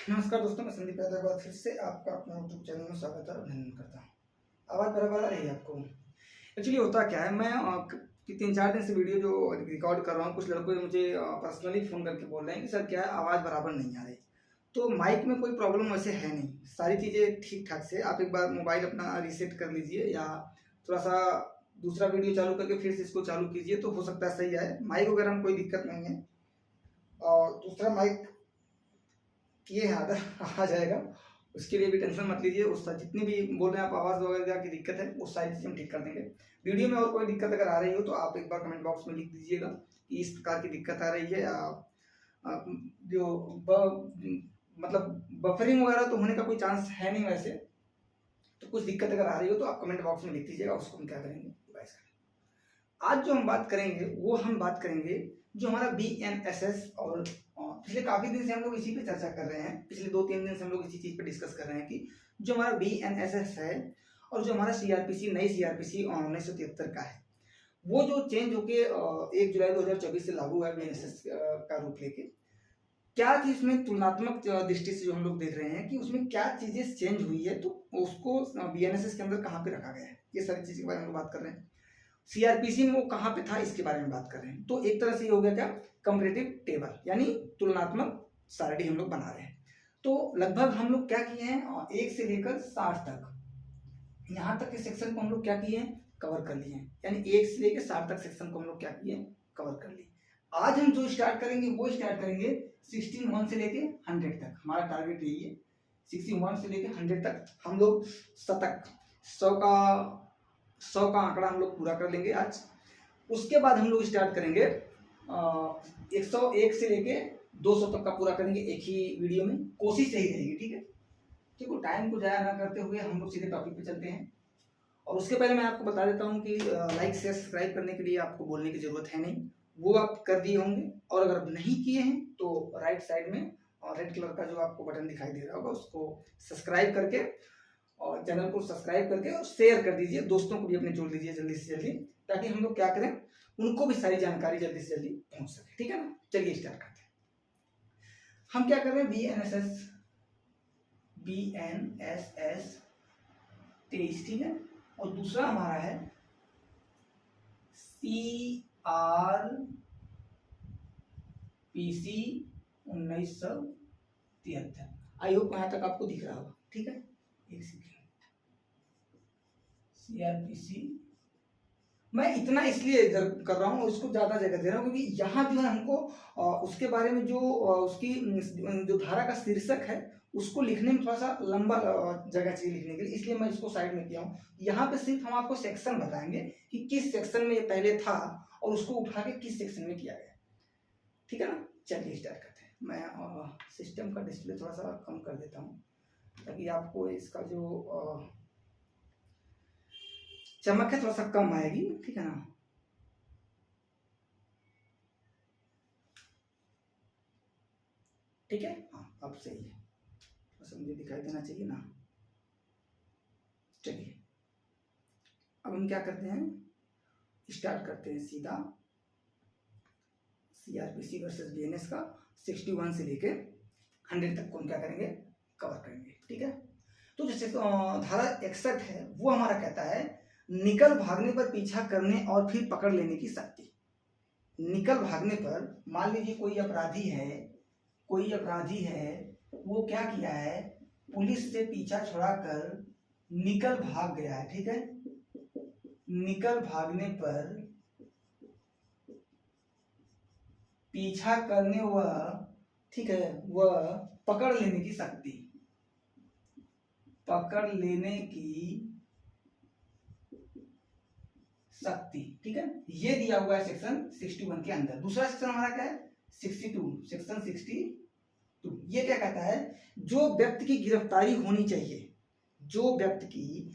नमस्कार दोस्तों, मैं संदीप यादव एक बार फिर से आपका अपने यूट्यूब चैनल में स्वागत और अभिनंदन करता हूँ। आवाज़ बराबर आ रही है आपको? एक्चुअली होता क्या है, मैं कि 3-4 दिन से वीडियो जो रिकॉर्ड कर रहा हूँ, कुछ लड़कों ने मुझे पर्सनली फ़ोन करके बोल रहे हैं कि सर क्या है, आवाज़ बराबर नहीं आ रही। तो माइक में कोई प्रॉब्लम वैसे है नहीं, सारी चीज़ें ठीक-ठाक से। आप एक बार मोबाइल अपना रीसेट कर लीजिए या थोड़ा-सा दूसरा वीडियो चालू करके फिर से इसको चालू कीजिए, तो हो सकता है सही आए। माइक वगैरह में कोई दिक्कत नहीं है। और दूसरा माइक किए हैं आदर आ जाएगा, उसके लिए भी टेंशन मत लीजिए। उस जितनी भी बोल रहे हैं आप आवाज़ वगैरह की दिक्कत है, वो सारी चीज़ें हम ठीक कर देंगे। वीडियो में और कोई दिक्कत अगर आ रही हो तो आप एक बार कमेंट बॉक्स में लिख दीजिएगा कि इस प्रकार की दिक्कत आ रही है, या जो मतलब बफरिंग वगैरह तो होने का कोई चांस है नहीं वैसे। तो कुछ दिक्कत अगर आ रही हो तो आप कमेंट बॉक्स में लिख दीजिएगा, उसको हम क्या करेंगे, डिवाइस करेंगे। आज जो हम बात करेंगे वो हम बात करेंगे जो हमारा BNSS। और पिछले काफ़ी दिन से हम लोग इसी पे चर्चा कर रहे हैं, पिछले 2-3 दिन से हम लोग इसी चीज़ पे डिस्कस कर रहे हैं कि जो हमारा BNSS है और जो हमारा CRPC, नई CRPC 1973 का है, वो जो चेंज होके 1 जुलाई 2024 से लागू हुआ है BNSS का रूप लेके। क्या चीज़ में तुलनात्मक दृष्टि से जो हम लोग देख रहे हैं कि उसमें क्या चीज़ें चेंज हुई है, तो उसको BNSS के अंदर कहाँ पे रखा गया है, ये सारी चीज़ के बारे में हम लोग बात कर रहे हैं। CRPC में वो कहाँ पे था, इसके बारे में बात कर रहे हैं। तो एक तरह से ये हो गया क्या, कंपैरेटिव टेबल, यानी तुलनात्मक सारणी हम लोग बना रहे हैं। तो लगभग हम लोग क्या किए हैं, 1 से लेकर 60 तक, यहाँ तक के सेक्शन को हम लोग क्या किए हैं, कवर कर लिए हैं। यानी 1 से लेकर 60 तक सेक्शन को हम लोग क्या किए, कवर कर लिए। आज हम जो स्टार्ट करेंगे वो स्टार्ट करेंगे 61 से लेके 100 तक। हमारा टारगेट यही है, 61 से लेके 100 तक हम लोग शतक 100 का आंकड़ा हम लोग पूरा कर लेंगे आज। उसके बाद हम लोग स्टार्ट करेंगे 101 से लेके 200 तक का पूरा करेंगे एक ही वीडियो में। कोशिश यही रहेगी, ठीक है। देखो, टाइम को ज़ाया ना करते हुए हम लोग सीधे टॉपिक पे चलते हैं। और उसके पहले मैं आपको बता देता हूँ कि लाइक शेयर सब्सक्राइब करने के लिए आपको बोलने की ज़रूरत है नहीं, वो आप कर दिए होंगे। और अगर नहीं किए हैं तो राइट साइड में रेड कलर का जो आपको बटन दिखाई दे रहा होगा, उसको सब्सक्राइब करके और चैनल को सब्सक्राइब करके और शेयर कर दीजिए, दोस्तों को भी अपने जोड़ दीजिए जल्दी से जल्दी, ताकि हम लोग क्या करें, उनको भी सारी जानकारी जल्दी से जल्दी पहुंच सके, ठीक है ना। चलिए स्टार्ट करते हैं। हम क्या कर रहे हैं, BNSS 23, ठीक है। और दूसरा हमारा है CRPC 1973। आई होप यहाँ तक आपको दिख रहा होगा, ठीक है। एक सेकेंड, CRPC मैं इतना इसलिए इधर कर रहा हूँ और इसको ज़्यादा जगह दे रहा हूँ क्योंकि यहाँ जो है हमको उसके बारे में जो उसकी जो धारा का शीर्षक है उसको लिखने में थोड़ा सा लंबा जगह चाहिए लिखने के लिए, इसलिए मैं इसको साइड में किया हूँ। यहाँ पे सिर्फ हम आपको सेक्शन बताएंगे कि किस सेक्शन में ये पहले था और उसको उठा के किस सेक्शन में किया गया, ठीक है ना। चलिए स्टार्ट करते हैं। मैं सिस्टम का डिस्प्ले थोड़ा सा कम कर देता हूँ ताकि आपको इसका जो चमक है थोड़ा सा कम आएगी, ठीक है ना। ठीक है, हाँ अब सही है, बस मुझे दिखाई देना चाहिए ना। चलिए अब हम क्या करते हैं, स्टार्ट करते हैं सीधा CRPC वर्सेस BNS का 61 से लेके 100 तक को हम क्या करेंगे, कवर करेंगे, ठीक है। तो जैसे धारा 61 है, वो हमारा कहता है निकल भागने पर पीछा करने और फिर पकड़ लेने की शक्ति। निकल भागने पर, मान लीजिए कोई अपराधी है, वो क्या किया है, पुलिस से पीछा छुड़ाकर निकल भाग गया है, ठीक है। निकल भागने पर पीछा करने व, ठीक है, वह पकड़ लेने की शक्ति, पकड़ लेने की शक्ति, ठीक है। ये दिया हुआ है सेक्शन 61 के अंदर। दूसरा सेक्शन हमारा क्या है, 62, सेक्शन 62। ये क्या कहता है, जो व्यक्ति की गिरफ्तारी होनी चाहिए, जो व्यक्ति की,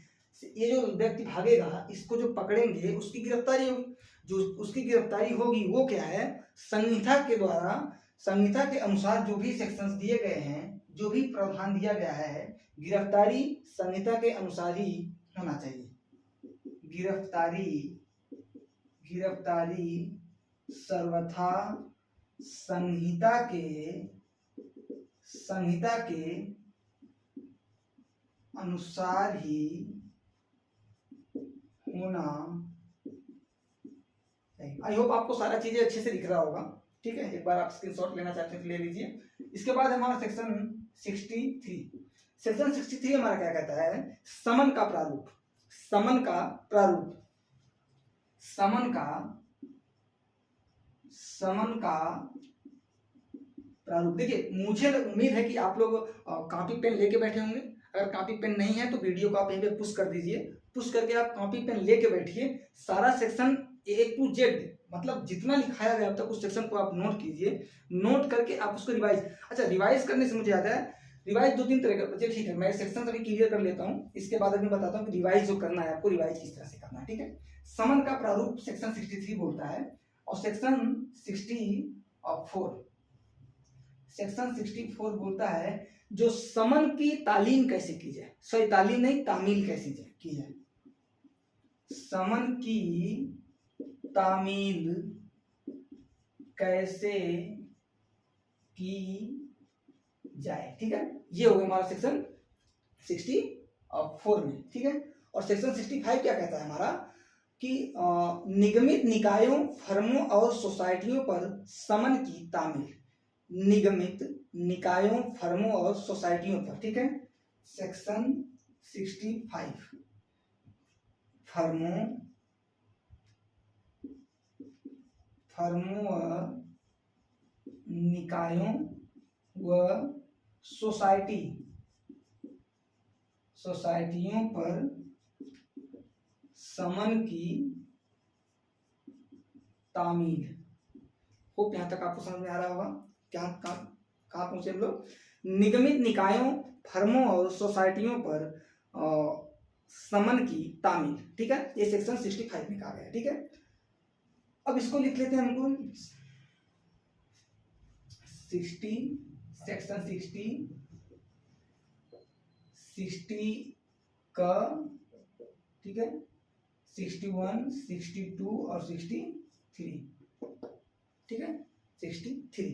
ये जो व्यक्ति भागेगा इसको जो पकड़ेंगे उसकी गिरफ्तारी होगी, जो उसकी गिरफ्तारी होगी वो क्या है, संहिता के द्वारा, संहिता के अनुसार जो भी सेक्शंस दिए गए हैं, जो भी प्रावधान दिया गया है, गिरफ्तारी संहिता के अनुसार ही होना चाहिए। गिरफ्तारी सर्वथा संहिता के संहिता के अनुसार ही होना। आई होप आपको सारा चीजें अच्छे से दिख रहा होगा। ठीक है, एक बार आप स्क्रीनशॉट लेना चाहते हैं तो ले लीजिए। इसके बाद हमारा सेक्शन 63। सेक्शन 63 हमारा क्या कहता है? समन का प्रारूप। समन का प्रारूप। समन का प्रारूप। देखिए, मुझे उम्मीद है कि आप लोग कॉपी पेन लेके बैठे होंगे। अगर कॉपी पेन नहीं है तो वीडियो को आप यहीं पे पुश कर दीजिए। पुश करके आप कॉपी पेन लेके बैठिए। सारा सेक्शन A to Z, मतलब जितना लिखाया गया अब तक उस सेक्शन को आप नोट कीजिए। नोट करके आप उसको रिवाइज। अच्छा, रिवाइज करने से मुझे याद है, रिवाइज 2-3 तरह का। ठीक है, मैं सेक्शन अभी क्लियर कर लेता हूँ, इसके बाद अभी बताता हूँ कि रिवाइज जो करना है आपको, रिवाइज किस तरह से करना है। ठीक है, समन का प्रारूप सेक्शन 63 बोलता है। और सेक्शन 64 बोलता है जो समन की तालीम कैसे की जाए। सॉरी, तालीम नहीं, तामील कैसे की जाए। समन की तामील कैसे की जाए। ठीक है, ये हो गया हमारा सेक्शन 64 में। ठीक है, और सेक्शन 65 क्या कहता है हमारा कि निगमित निकायों, फर्मों और सोसाइटियों पर समन की तामील। निगमित निकायों, फर्मों और सोसाइटियों पर। ठीक है, सेक्शन 65 फर्मों व निकायों व सोसाइटियों पर समन की तामील। होप यहां तक आपको समझ में आ रहा होगा। क्या कहाँ पहुंचे हम लोग? निगमित निकायों, फर्मों और सोसाइटियों पर समन की तामील। ठीक है, ये सेक्शन 65 में कहा गया है। ठीक है, अब इसको लिख लेते हैं हमको 60, सेक्शन 60 का। ठीक है, 61, 62 और 63। ठीक है, 63।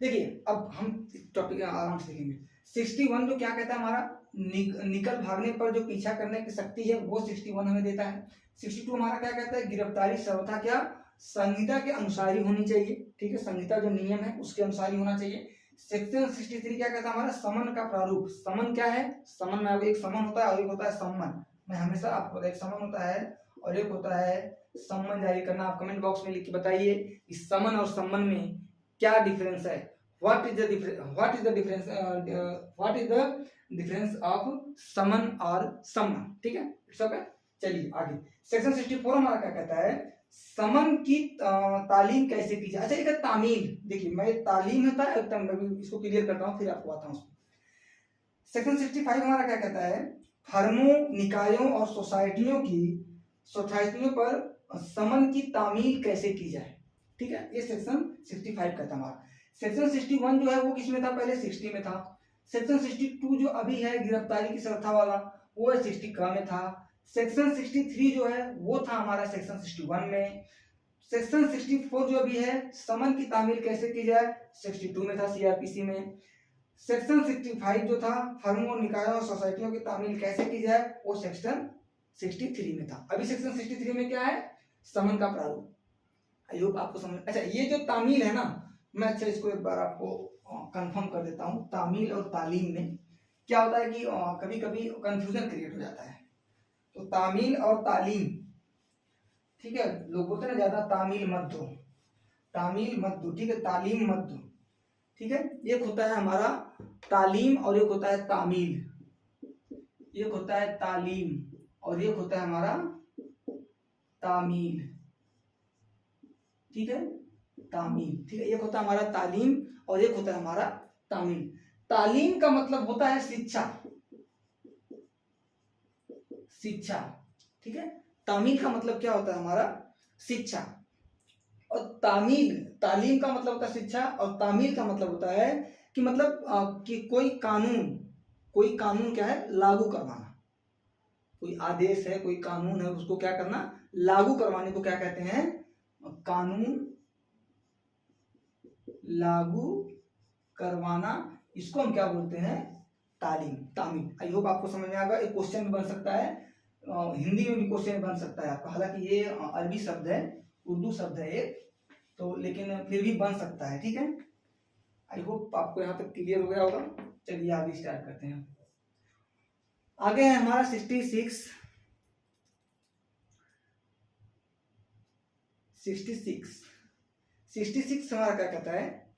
देखिए, अब हम टॉपिक आराम से देखेंगे। 61 जो क्या कहता है हमारा, निकल भागने पर जो पीछा करने की शक्ति है वो 61 हमें देता है। 62 हमारा क्या कहता है, गिरफ्तारी सर्वथा क्या संहिता के अनुसार ही होनी चाहिए। ठीक है, संहिता जो नियम है उसके अनुसार ही होना चाहिए। सेक्शन 63 क्या कहता है हमारा, समन का प्रारूप। समन क्या है? समन में एक समन होता है और एक होता है सम्मन। मैं हमेशा आपको, एक समन होता है और एक होता है सम्मन जारी करना। आप कमेंट बॉक्स में लिख के बताइए इस समन और सम्मन में क्या डिफरेंस है। What is the difference of समन और सम्मन। ठीक है, इट्स ओके। चलिए आगे, सेक्शन 64 हमारा क्या कहता है, समन की तालीम कैसे की जाए। अच्छा, एक तामील। देखिए, मैं तालीम होता है, इसको क्लियर करता हूँ फिर आपको आता हूँ। सेक्शन 65 हमारा क्या कहता है, फर्मों, निकायों और सोसाइटियों पर समन की तामील कैसे की जाए। ठीक है, ये सेक्शन 65 कहता है हमारा। सेक्शन 61 जो है वो किसमें था, पहले 60 में था। सेक्शन 62 जो अभी है गिरफ्तारी की सर्वथा वाला, वो 60 का में था। सेक्शन 63 जो है वो था हमारा सेक्शन 61 में। सेक्शन 64 जो अभी है, समन की तामील कैसे की जाए, 62 में था, सीआरपीसी में। सेक्शन 65 जो था, फर्मों, निकायों और सोसाइटियों की तामील कैसे की जाए, वो सेक्शन 63 में था। अभी सेक्शन 63 में क्या है, समन का प्रारूप। आई होप आपको समझ। अच्छा, ये जो तामील है ना, मैं अच्छा इसको एक बार आपको कंफर्म कर देता हूँ। तामील और तालीम में क्या होता है कि कभी कभी कंफ्यूजन क्रिएट हो जाता है। तो तामील और तालीम, ठीक है, लोग बोलते हैं ना ज्यादा तामील मत दो, तामील मत दो। ठीक है, तालीम मत दो। ठीक है, एक होता है हमारा तालीम और एक होता है तामील। एक होता है तालीम और एक होता है हमारा तामील। ठीक है, तामील। ठीक है, एक होता है हमारा तालीम और एक होता है हमारा तामील। तालीम का मतलब होता है शिक्षा, शिक्षा। ठीक है, तामील का मतलब क्या होता है हमारा, शिक्षा। और तालीम का मतलब होता है शिक्षा और तामील का मतलब होता है कि मतलब कि कोई कानून क्या है, लागू करवाना। कोई आदेश है, कोई कानून है, उसको क्या करना, लागू करवाने को क्या कहते हैं, कानून लागू करवाना, इसको हम क्या बोलते हैं, तालीम, तामील। आई होप आपको समझ में आएगा। एक क्वेश्चन भी बन सकता है, हिंदी में भी क्वेश्चन बन सकता है आपका, हालांकि ये अरबी शब्द है, उर्दू शब्द है एक, तो लेकिन फिर भी बन सकता है, ठीक है। आई होप आपको यहाँ तक क्लियर हो गया होगा। चलिए आगे स्टार्ट करते हैं। आगे है हमारा 66 हमारा क्या कहता है,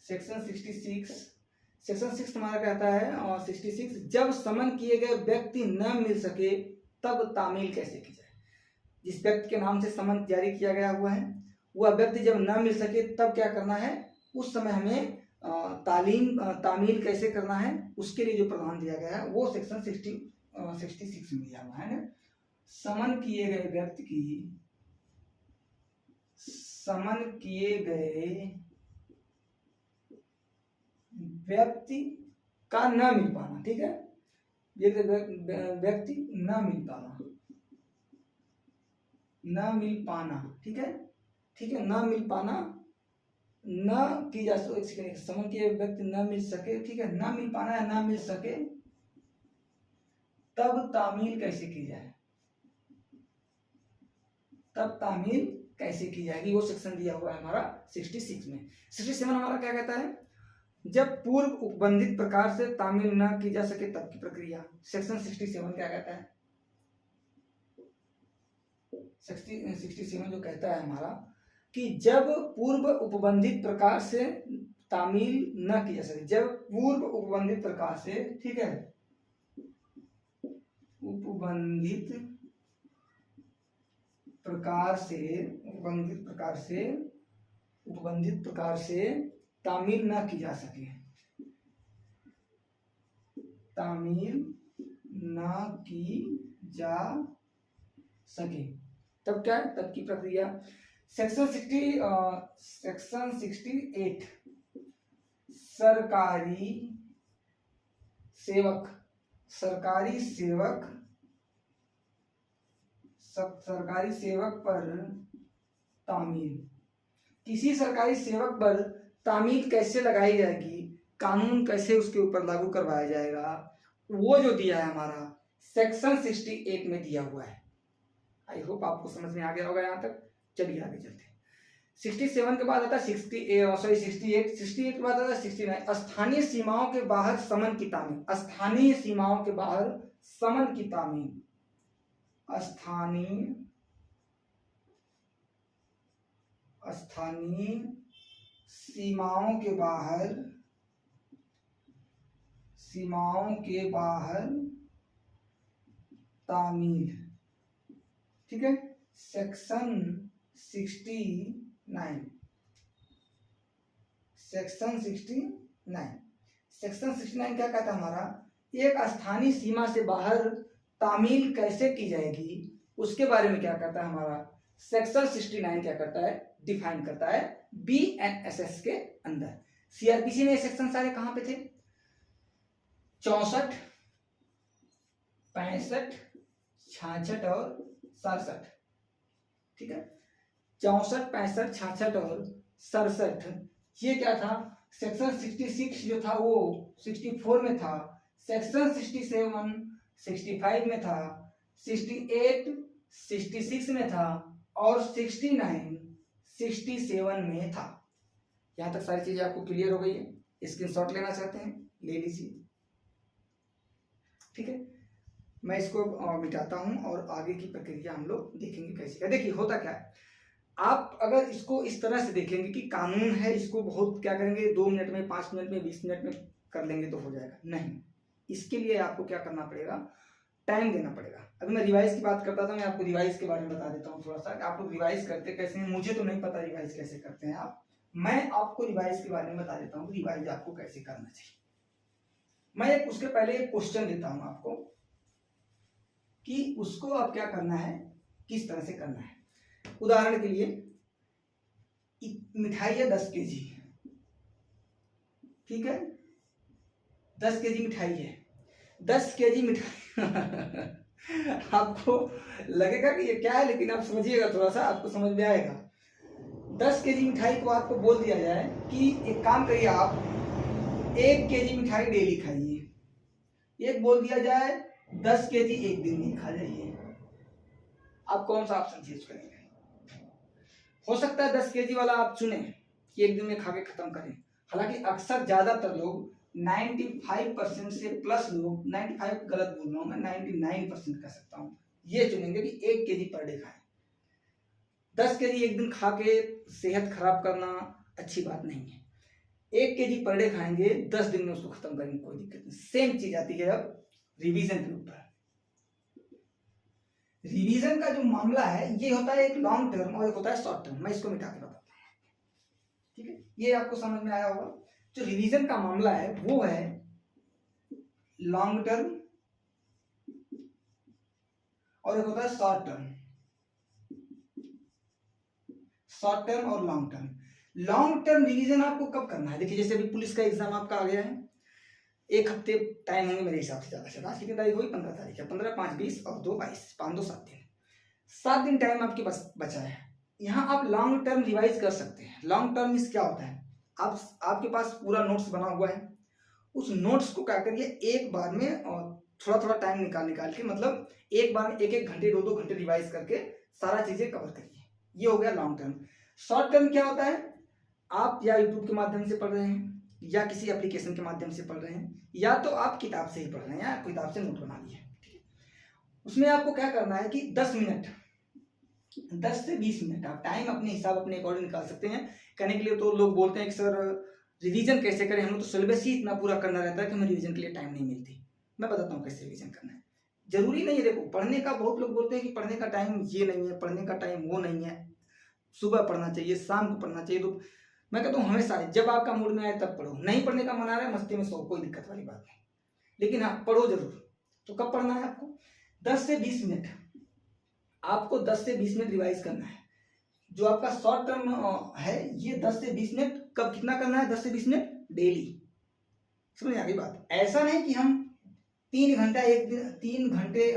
सेक्शन 66 हमारा कहता है, और 66 जब समन किए गए व्यक्ति न मिल सके तब तामील कैसे की जाए। जिस व्यक्ति के नाम से समन जारी किया गया हुआ है, वह व्यक्ति जब न मिल सके तब क्या करना है, उस समय हमें तामील कैसे करना है, उसके लिए जो प्रावधान दिया गया है वो सेक्शन 66 में दिया हुआ है ना। समन किए गए व्यक्ति की, समन किए गए व्यक्ति का न मिल पाना, ठीक है, व्यक्ति न मिल पाना, न मिल पाना, ठीक है, ठीक है, न मिल पाना, न की जा सके, समन किए व्यक्ति न मिल सके, ठीक है, न मिल पाना या न मिल सके तब तामील कैसे की जाए, तब तामील कैसे की जाएगी, वो सेक्शन दिया हुआ है हमारा 66 में। 67 हमारा क्या कहता है, जब पूर्व उपबंधित प्रकार से तामील न की जा सके तब की प्रक्रिया। सेक्शन 67 क्या कहता है, 67 जो कहता है हमारा कि जब पूर्व उपबंधित प्रकार से तामील न की जा सके, जब पूर्व उपबंधित प्रकार से, ठीक है, उपबंधित प्रकार से तामील न की जा सके, तामील न की जा सके तब क्या है, तब की प्रक्रिया। सेक्शन 68 सरकारी सेवक पर तामील। किसी सरकारी सेवक पर तामील कैसे लगाई जाएगी, कानून कैसे उसके ऊपर लागू करवाया जाएगा, वो जो दिया है हमारा सेक्शन 68 में दिया हुआ है। आई होप आपको समझ में आ गया होगा यहाँ तक। चलिए आगे चलते हैं। 67 के बाद आता है 68 के बाद आता है 69, स्थानीय सीमाओं के बाहर समन की तामील। स्थानीय सीमाओं के बाहर समन की तामील, स्थानीय सीमाओं के बाहर तामील, ठीक है। सेक्शन 69 क्या कहता है हमारा, एक स्थानीय सीमा से बाहर तामील कैसे की जाएगी उसके बारे में क्या करता है हमारा सेक्शन 69 क्या करता है, डिफाइन करता है BNSS के अंदर। सीआरपीसी में सेक्शन सारे कहां पे थे, 64, 65, 66 और 67, ठीक है। 64, 65, 66 और 67 ये क्या था, सेक्शन 66 जो था वो 64 में था, सेक्शन 67 65 में था, 68 66 में था और 69 67 में था। यहां तक सारी चीजें आपको क्लियर हो गई है। स्क्रीनशॉट लेना चाहते हैं ले लीजिए, ठीक है। मैं इसको मिटाता हूं और आगे की प्रक्रिया हम लोग देखेंगे कैसे क्या। देखिए होता क्या है, आप अगर इसको इस तरह से देखेंगे कि कानून है, इसको बहुत क्या करेंगे 2 मिनट में, 5 मिनट में, 20 मिनट में कर लेंगे तो हो जाएगा, नहीं। इसके लिए आपको क्या करना पड़ेगा, टाइम देना पड़ेगा। अभी मैं रिवाइज की बात करता था, मैं आपको रिवाइज के बारे में बता देता हूँ थोड़ा सा, आप लोग रिवाइज करते कैसे हैं। मुझे तो नहीं पता रिवाइज कैसे करते हैं आप, मैं आपको रिवाइज के बारे में बता देता हूँ रिवाइज आपको कैसे करना चाहिए। मैं उसके पहले एक क्वेश्चन देता हूँ आपको कि उसको आप क्या करना है, किस तरह से करना है। उदाहरण के लिए मिठाई है 10 केजी, ठीक है, 10 केजी मिठाई है, 10 केजी मिठाई आपको लगेगा कि ये क्या है, लेकिन आप समझिएगा थोड़ा सा, आपको समझ में आएगा। 10 केजी मिठाई को आपको बोल दिया जाए कि एक काम करिए आप 1 केजी मिठाई डेली खाइए, एक बोल दिया जाए 10 केजी एक दिन में खा जाइए, आप कौन सा ऑप्शन चूज करेंगे? हो सकता है 10 केजी वाला आप चुने कि एक दिन में खा के खत्म करें, हालांकि अक्सर ज्यादातर लोग 95% से प्लस लोग, 95 गलत बोल रहा हूं मैं, 99% कह सकता हूं, ये चुनेंगे कि 1 केजी पर डे खाएं। 10 केजी एक दिन खा के सेहत खराब करना अच्छी बात नहीं है। 1 केजी पर डे खाएंगे, 10 दिन में उसको खत्म करेंगे, कोई दिक्कत नहीं। सेम चीज आती है अब रिवीजन के ऊपर। रिवीजन का जो मामला है ये होता है एक लॉन्ग टर्म और एक होता है शॉर्ट टर्म। मैं इसको मिटा के बताता हूँ, ठीक है, ये आपको समझ में आया होगा। जो रिवीजन का मामला है वो है लॉन्ग टर्म और एक होता है शॉर्ट टर्म। शॉर्ट टर्म और long term. Long term revision आपको कब करना है? देखिए जैसे अभी पुलिस का एग्जाम आपका आ गया है, 1 हफ्ते टाइम होंगे मेरे हिसाब से, ज्यादा से आज कितनी तारीख हुई? 15 तारीख है। 15, 5, 20 और 2, 22, 5, 2, 7 दिन, 7 दिन टाइम आपके पास बचा है। यहाँ आप लॉन्ग टर्म रिवाइज कर सकते हैं। लॉन्ग टर्म मीन्स क्या होता है? आपके पास पूरा नोट्स बना हुआ है, उस नोट्स को क्या करिए एक बार में और थोड़ा थोड़ा टाइम निकाल के, मतलब एक बार में 1-1 घंटे 2-2 घंटे रिवाइज करके सारा चीजें कवर करिए। ये हो गया लॉन्ग टर्म। शॉर्ट टर्म क्या होता है? आप या यूट्यूब के माध्यम से पढ़ रहे हैं या किसी एप्लीकेशन के माध्यम से पढ़ रहे हैं, या तो आप किताब से ही पढ़ रहे हैं या किताब से नोट बना लिए, उसमें आपको क्या करना है कि 10 मिनट, 10 से 20 मिनट आप टाइम अपने हिसाब अपने अकॉर्डिंग निकाल सकते हैं। कहने के लिए तो लोग बोलते हैं कि सर रिवीजन कैसे करें, हम लोग तो सिलेबस ही इतना पूरा करना रहता है कि हमें रिवीजन के लिए टाइम नहीं मिलती। मैं बताता हूँ कैसे रिवीजन करना है। जरूरी नहीं है, देखो पढ़ने का, बहुत लोग बोलते हैं कि पढ़ने का टाइम ये नहीं है, पढ़ने का टाइम वो नहीं है, सुबह पढ़ना चाहिए, शाम को पढ़ना चाहिए। तो मैं कहता हूँ हमेशा जब आपका मूड में आए तब पढ़ो। नहीं पढ़ने का मन आ रहा है मस्ती में सो, कोई दिक्कत वाली बात नहीं, लेकिन हाँ पढ़ो जरूर। तो कब पढ़ना है आपको? 10 से 20 मिनट आपको 10 से 20 मिनट रिवाइज करना है। जो आपका शॉर्ट टर्म है ये 10 से 20 मिनट कब कितना करना है? 10 से 20 मिनट डेली। समझ आ गई बात? ऐसा नहीं कि हम 3 घंटा एक दिन, 3 घंटे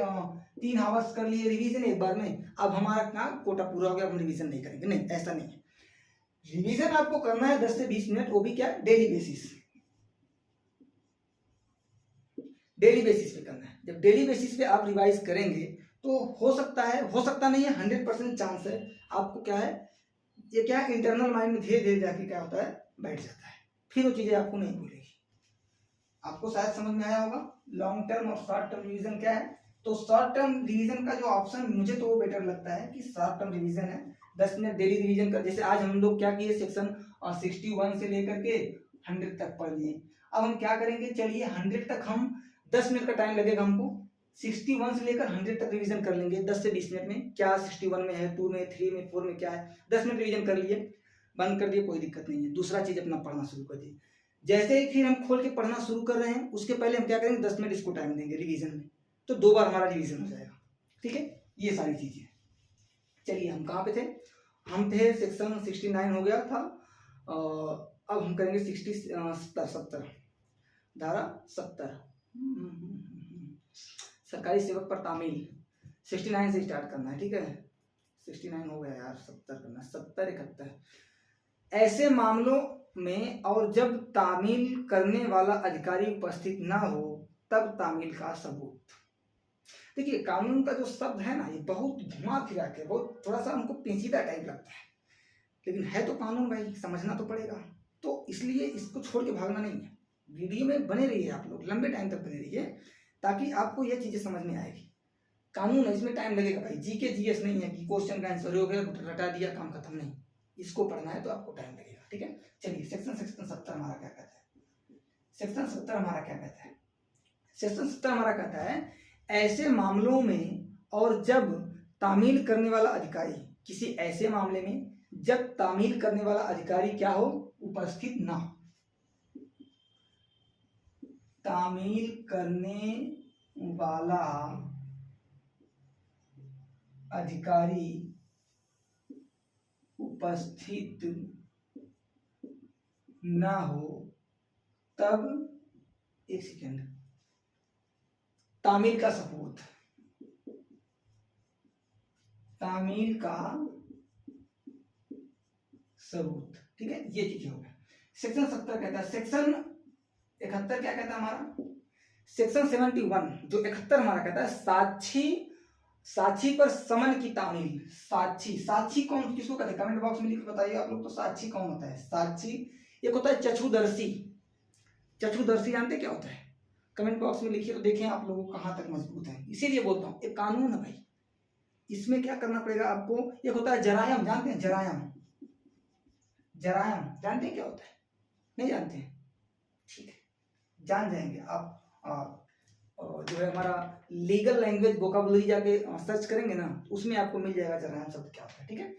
3 आवर्स कर लिए रिवीजन एक बार में, अब हमारा काम कोटा पूरा हो गया, हम रिवीजन नहीं करेंगे। नहीं, ऐसा नहीं है। रिवीजन आपको करना है 10 से 20 मिनट, वो भी क्या? डेली बेसिस, डेली बेसिस पे करना है। जब डेली बेसिस पे आप रिवाइज करेंगे तो हो सकता है, हो सकता नहीं है, 100% चांस है आपको क्या है, ये क्या इंटरनल माइंड में धीरे धीरे जाके क्या होता है, बैठ जाता है, फिर वो चीजें आपको नहीं भूलेगी। आपको शायद समझ में आया होगा लॉन्ग टर्म और शॉर्ट टर्म रिवीजन क्या है। तो शॉर्ट टर्म रिवीजन का जो ऑप्शन मुझे तो वो बेटर लगता है कि शॉर्ट टर्म रिवीजन है, 10 मिनट डेली रिवीजन कर। जैसे आज हम लोग क्या किए, सेक्शन 61 से लेकर के 100 तक पढ़ लिए। अब हम क्या करेंगे, चलिए 100 तक हम 10 मिनट का टाइम लगेगा हमको, 61 से लेकर 100 तक रिवीजन कर लेंगे 10 से 20 मिनट में। क्या 61 में है, 2 में, 3 में, 4 में क्या है, 10 मिनट रिवीजन कर लिए, बंद कर दिए, कोई दिक्कत नहीं है। दूसरा चीज अपना पढ़ना शुरू कर दिए। जैसे ही फिर हम खोल के पढ़ना शुरू कर रहे हैं, उसके पहले हम क्या करेंगे, 10 मिनट इसको टाइम देंगे रिवीजन में, तो 2 बार हमारा रिवीजन हो जाएगा। ठीक है, ये सारी चीजें। चलिए हम कहाँ पे थे? हम थे सेक्शन 69 हो गया था। अब हम करेंगे 70 धारा 70 सरकारी सेवक पर तामील, 69 से स्टार्ट करना है। ठीक है, 69 हो गया यार, 70 करना, 70, 71। ऐसे मामलों में और जब तामील करने वाला अधिकारी उपस्थित ना हो तब तामील का सबूत। देखिए कानून का जो शब्द है ना, ये बहुत घुमा फिरा के, बहुत थोड़ा सा हमको पेचीदा टाइप लगता है, लेकिन है तो कानून भाई, समझना तो पड़ेगा। तो इसलिए इसको छोड़ के भागना नहीं है। वीडियो में बने रहिए आप लोग, लंबे टाइम तक बने रहिए, ताकि आपको ये चीजें समझ में आएगी। कानून है, इसमें टाइम लगेगा भाई। जीके जीएस नहीं है कि क्वेश्चन का आंसर हो गया, रटा दिया, काम खत्म। नहीं, इसको पढ़ना है तो आपको टाइम लगेगा। ठीक है, चलिए सेक्शन 70 हमारा क्या कहता है? सेक्शन 70 हमारा क्या कहता है? सेक्शन 70 हमारा कहता है ऐसे मामलों में और जब तामील करने वाला अधिकारी, किसी ऐसे मामले में जब तामील करने वाला अधिकारी क्या हो, उपस्थित ना हो। तामील करने वाला अधिकारी उपस्थित ना हो तब, एक सेकेंड, तामील का सबूत, तामील का सबूत। ठीक है, ये चीज हो गया। सेक्शन 70 कहता है, सेक्शन 71 क्या कहता है हमारा, सेक्शन 71 जो 71 हमारा कहता है साक्षी पर समन की तामील। साक्षी कौन किसको कहते हैं, कमेंट बॉक्स में लिख बताइए आप लोग। तो साक्षी कौन होता है, साक्षी एक होता है चक्षुदर्शी। चक्षुदर्शी जानते क्या होता है, कमेंट बॉक्स में लिखिए तो देखें आप लोगों को कहाँ तक मजबूत है। इसीलिए बोलता हूँ एक कानून है भाई, इसमें क्या करना पड़ेगा आपको। एक होता है जरायम, जानते हैं जरायम जानते हैं क्या होता है, नहीं जानते हैं, ठीक है जान जाएंगे आप। जो है हमारा लीगल लैंग्वेज वोकैबुलरी जाके सर्च करेंगे ना, उसमें आपको मिल जाएगा जरायम शब्द क्या होता है, ठीक है।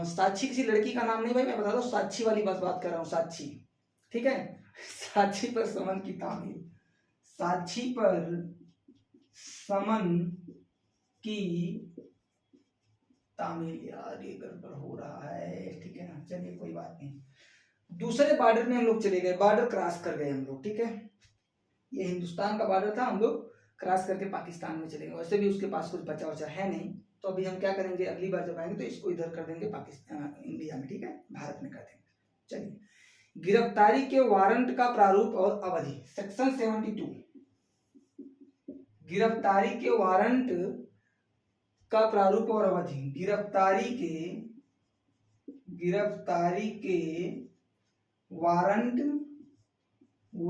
साक्षी किसी लड़की का नाम नहीं भाई, मैं बता दो साक्षी वाली बात कर रहा हूँ, साक्षी, ठीक है। साक्षी पर समन की तामील, साक्षी पर समन की तामील। यार ये गड़बड़ हो रहा है, ठीक है ना, चलिए कोई बात नहीं। दूसरे बॉर्डर में हम लोग चले गए, बॉर्डर क्रॉस कर गए हम लोग, ठीक है। ये हिंदुस्तान का बॉर्डर था, हम लोग क्रॉस करके पाकिस्तान में चले गए। वैसे भी उसके पास कुछ बचा वचा है नहीं, तो अभी हम क्या करेंगे, अगली बार जब आएंगे तो इसको इधर कर देंगे पाकिस्तान, इंडिया में, ठीक है, भारत में कर देंगे। चलिए, गिरफ्तारी के वारंट का प्रारूप और अवधि, सेक्शन 72। गिरफ्तारी के वारंट का प्रारूप और अवधि, गिरफ्तारी के वारंट व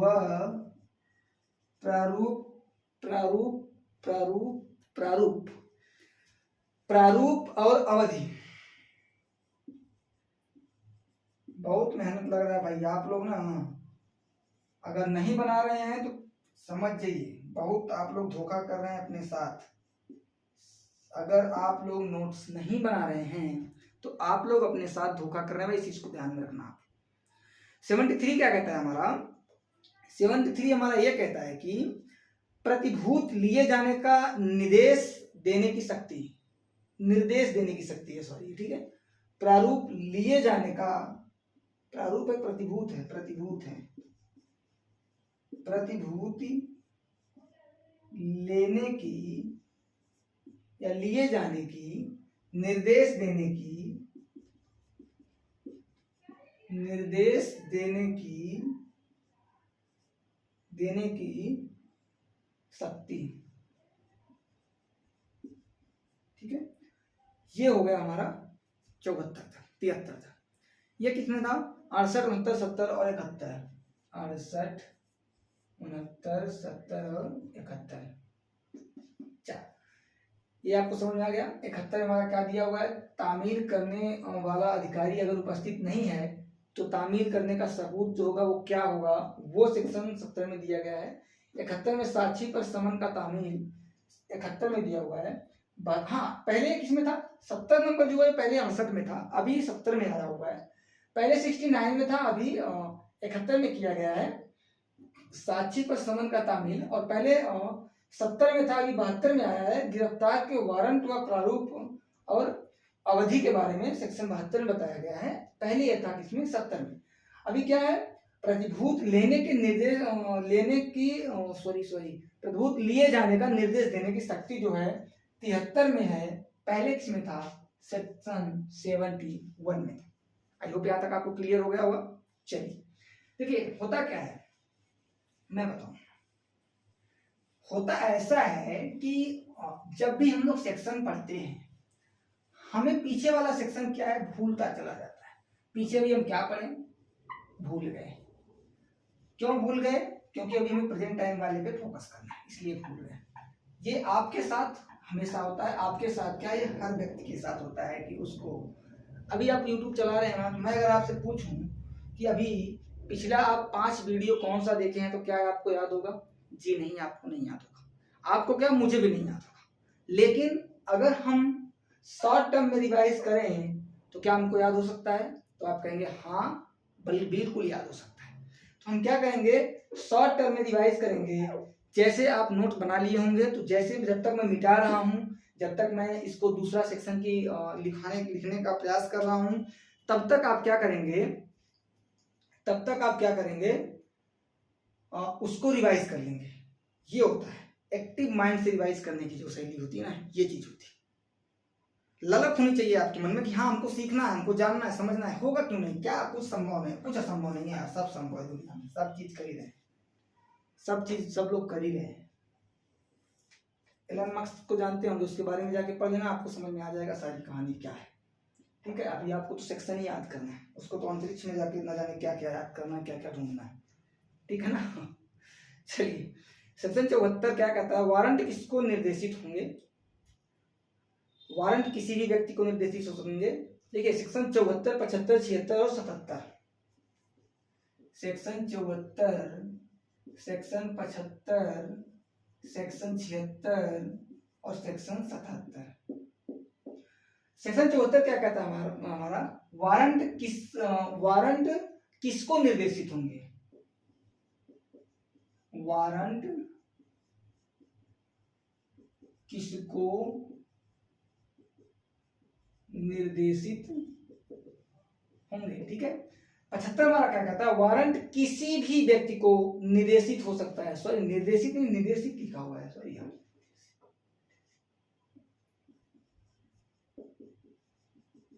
प्रारूप और अवधि। बहुत मेहनत लग रहा है भाई, आप लोग ना अगर नहीं बना रहे हैं तो समझ जाइए, बहुत आप लोग धोखा कर रहे हैं अपने साथ। अगर आप लोग नोट्स नहीं बना रहे हैं तो आप लोग अपने साथ धोखा कर रहे हैं, इस चीज को ध्यान में रखना। 73 क्या कहता है हमारा, 73 हमारा ये कहता है कि प्रतिभूत लिए जाने का निर्देश देने की शक्ति है, सॉरी, ठीक है। प्रारूप लिए जाने का, प्रारूप है, प्रतिभूत है, प्रतिभूति लेने की या लिए जाने की, निर्देश देने की शक्ति, ठीक है। ये हो गया हमारा 74 था, 73 था। ये कितने था, 68, 69, 70 और 71। 68, 69, 70 और 71, 4। ये आपको समझ में आ गया। 71 में हमारा क्या दिया हुआ है, तामील करने वाला अधिकारी अगर उपस्थित नहीं है तो तामील करने का सबूत जो होगा वो क्या होगा, वो सेक्शन 70 में दिया गया है। 71 में साक्षी पर समन का तामील 71 में दिया हुआ है। हाँ, पहले किसमें था, 70 नंबर जो है पहले 68 में था, अभी 70 में आया हुआ है। पहले 69 में था, अभी 71 में किया गया है साक्षी पर समन का तामील, और पहले 70 में था, अभी 72 में आया है। गिरफ्तार के वारंट व प्रारूप और अवधि के बारे में सेक्शन 72 में बताया गया है। पहले यह था किसमें, 70 में। अभी क्या है, प्रतिभूत लेने के निर्देश प्रतिभूत लिए जाने का निर्देश देने की शक्ति जो है 73 में है, पहले किसमें था, सेक्शन 71 में था। आई होप यहाँ तक आपको क्लियर हो गया होगा। चलिए देखिए, होता क्या है मैं बताऊं। होता ऐसा है कि जब भी हम लोग सेक्शन पढ़ते हैं, हमें पीछे वाला सेक्शन क्या है भूलता चला जाता है। पीछे भी हम क्या पढ़े, भूल गए। क्यों भूल गए, क्योंकि अभी हमें प्रेजेंट टाइम वाले पे फोकस करना है, इसलिए भूल गए। ये आपके साथ हमेशा होता है, आपके साथ क्या, ये हर व्यक्ति के साथ होता है कि उसको, अभी आप YouTube चला रहे हैं ना, मैं अगर आपसे पूछूं कि अभी पिछला आप 5 वीडियो कौन सा देखे हैं, तो क्या आपको याद होगा, जी नहीं, आपको नहीं याद होगा। आपको क्या, मुझे भी नहीं याद होगा। लेकिन अगर हम शॉर्ट टर्म में रिवाइज करें तो क्या हमको याद हो सकता है, तो आप कहेंगे हाँ बिल्कुल याद हो सकता है। तो हम क्या करेंगे, शॉर्ट टर्म में रिवाइज करेंगे। जैसे आप नोट बना लिए होंगे, तो जैसे जब तक मैं मिटा रहा हूं, जब तक मैं इसको दूसरा सेक्शन की लिखने का प्रयास कर रहा हूं, तब तक आप क्या करेंगे, उसको रिवाइज कर लेंगे। ये होता है एक्टिव माइंड से रिवाइज करने की जो शैली होती है ना, ये चीज होती है। ललक होनी चाहिए आपके मन में कि हाँ हमको सीखना है, हमको जानना है, समझना है। होगा क्यों नहीं, क्या कुछ संभव नहीं, कुछ असंभव नहीं है यार, सब संभव है दुनिया में, सब चीज कर ही रहे हैं, सब चीज सब लोग कर ही रहे हैं। एलन मस्क को जानते होंगे, उसके बारे में जाके पढ़ लेना, आपको समझ में आ जाएगा सारी कहानी क्या है। ठीक है, अभी आपको तो सेक्शन ही याद करना है, उसको तो अंतरिक्ष में जाके न जाने क्या क्या याद करना है, क्या क्या ढूंढना है। ठीक है ना। चलिए, सेक्शन 74 क्या कहता है, वारंट किसको निर्देशित होंगे, वारंट किसी भी व्यक्ति को निर्देशित हो सकेंगे। देखिए सेक्शन 74, 75, 76 और 77, सेक्शन 74, सेक्शन 75, सेक्शन 76 और सेक्शन 77। सेक्शन 74 क्या कहता है हमारा वारंट किसको निर्देशित होंगे, वारंट किसको निर्देशित होंगे। ठीक है, 75 हमारा क्या कहता है, वारंट किसी भी व्यक्ति को निर्देशित हो सकता है, सॉरी निर्देशित नहीं, निर्देशित लिखा हुआ है, सॉरी यार,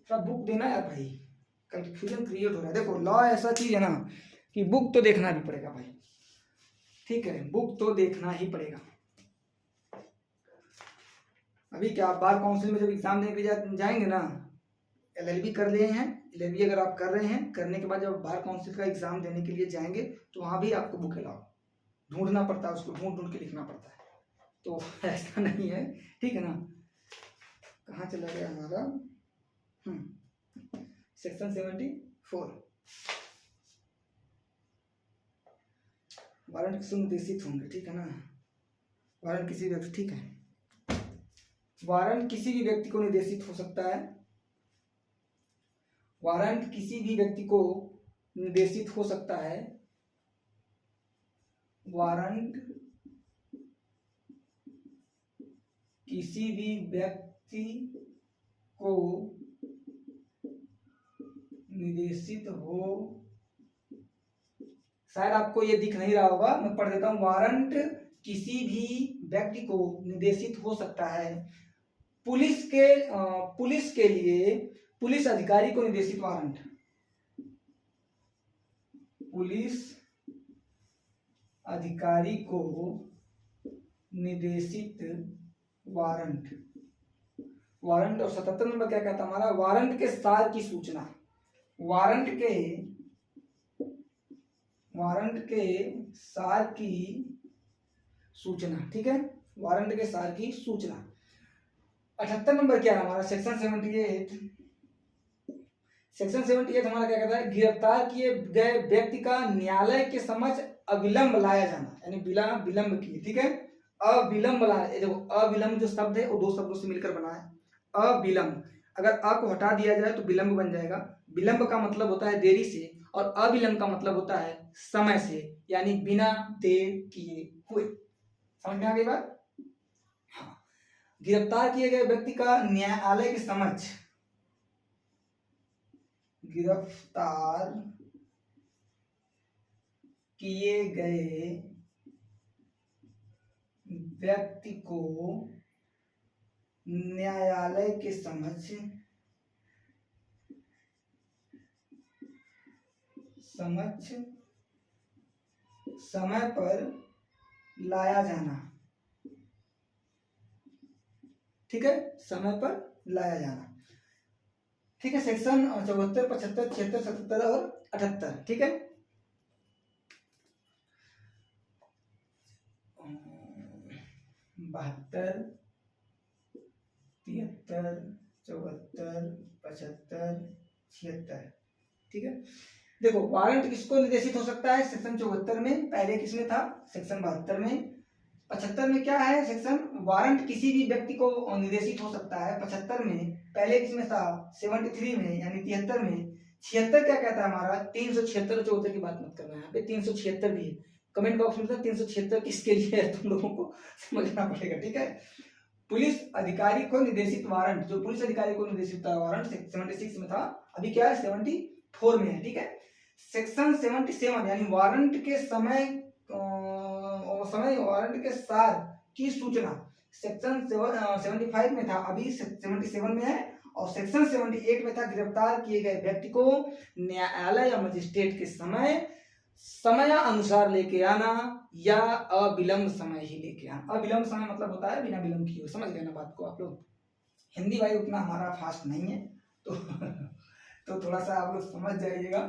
थोड़ा बुक देना यार भाई, कंफ्यूजन क्रिएट हो रहा है। देखो लॉ ऐसा चीज है ना कि बुक तो देखना भी पड़ेगा भाई। ठीक है, बुक तो देखना ही पड़ेगा। अभी क्या आप बार काउंसिल में जब एग्जाम देने के लिए जाएंगे ना, एलएलबी कर लिए हैं, एलएलबी अगर आप कर रहे हैं, करने के बाद जब बार काउंसिल का एग्जाम देने के लिए जाएंगे तो वहां भी आपको बुक अलाउ ढूंढना पड़ता है, उसको ढूंढ ढूंढ के लिखना पड़ता है, तो ऐसा नहीं है। ठीक है ना, कहाँ चला गया हमारा सेक्शन 74, वारंट किसी निर्देशित होंगे। ठीक है ना, वारंट किसी व्यक्ति, ठीक है, वारंट किसी भी व्यक्ति को निर्देशित हो सकता है, वारंट किसी भी व्यक्ति को निर्देशित हो सकता है, वारंट किसी भी व्यक्ति को निर्देशित हो, शायद आपको ये दिख नहीं रहा होगा, मैं पढ़ देता हूं, वारंट किसी भी व्यक्ति को निर्देशित हो सकता है, पुलिस के लिए पुलिस अधिकारी को निर्देशित वारंट, पुलिस अधिकारी को निर्देशित वारंट, वारंट। और 77 नंबर क्या कहता है हमारा, वारंट के सार की सूचना, वारंट के सार की सूचना। ठीक है, वारंट के सार की सूचना। 78 नंबर क्या है हमारा, सेक्शन 78, सेक्शन 78 हमारा क्या कहता है, गिरफ्तार किए गए व्यक्ति का न्यायालय के समक्ष अविलंब लाया जाना, यानी बिना विलंब किए। ठीक है, अविलंब लाया, देखो अविलंब जो शब्द है वो दो शब्दों से मिलकर बना है, अविलंब, अगर अ को हटा दिया जाए तो विलंब बन जाएगा, विलंब का मतलब होता है देरी से और अविलंब का मतलब होता है समय से, यानी बिना देर किए हुए। समझ में आ गई बात। हाँ, गिरफ्तार किए गए व्यक्ति का न्यायालय के समक्ष, गिरफ्तार किए गए व्यक्ति को न्यायालय के समक्ष समय पर लाया जाना। ठीक है, समय पर लाया जाना। ठीक है, सेक्शन 74, 75, 76, 77 और 78। ठीक है, 72, 73, 74, 75, 76। ठीक है, देखो वारंट किसको निर्देशित हो सकता है, सेक्शन 74 में, पहले किसमें था, सेक्शन 72 में। 75 में क्या है सेक्शन, वारंट किसी भी व्यक्ति को निर्देशित हो सकता है 75 में, पहले किसमें था 73 में, यानी 73 में। 76 क्या कहता है हमारा, 376 74 की बात मत करना, यहाँ पे 376 भी है, कमेंट बॉक्स में 376 किसके लिए है तुम लोगों को समझना पड़ेगा। ठीक है, पुलिस अधिकारी को निर्देशित वारंट, जो पुलिस अधिकारी को निर्देशित वारंट 76 में था, अभी क्या है 74 में है। ठीक है, सेक्शन 77 यानी वारंट के वारंट के सार की सूचना, सेक्शन 75 में था, अभी 77 में है, और सेक्शन 78 में था गिरफ्तार किए गए व्यक्ति को न्यायालय या मजिस्ट्रेट के समय अनुसार लेके आना या अविलंब समय ही लेके आना। अविलंब समय मतलब होता है बिना विलंब किए, समझ लेना बात को आप लोग। हिंदी भाई उतना हमारा फास्ट नहीं है तो तो थोड़ा सा आप लोग समझ जाइएगा,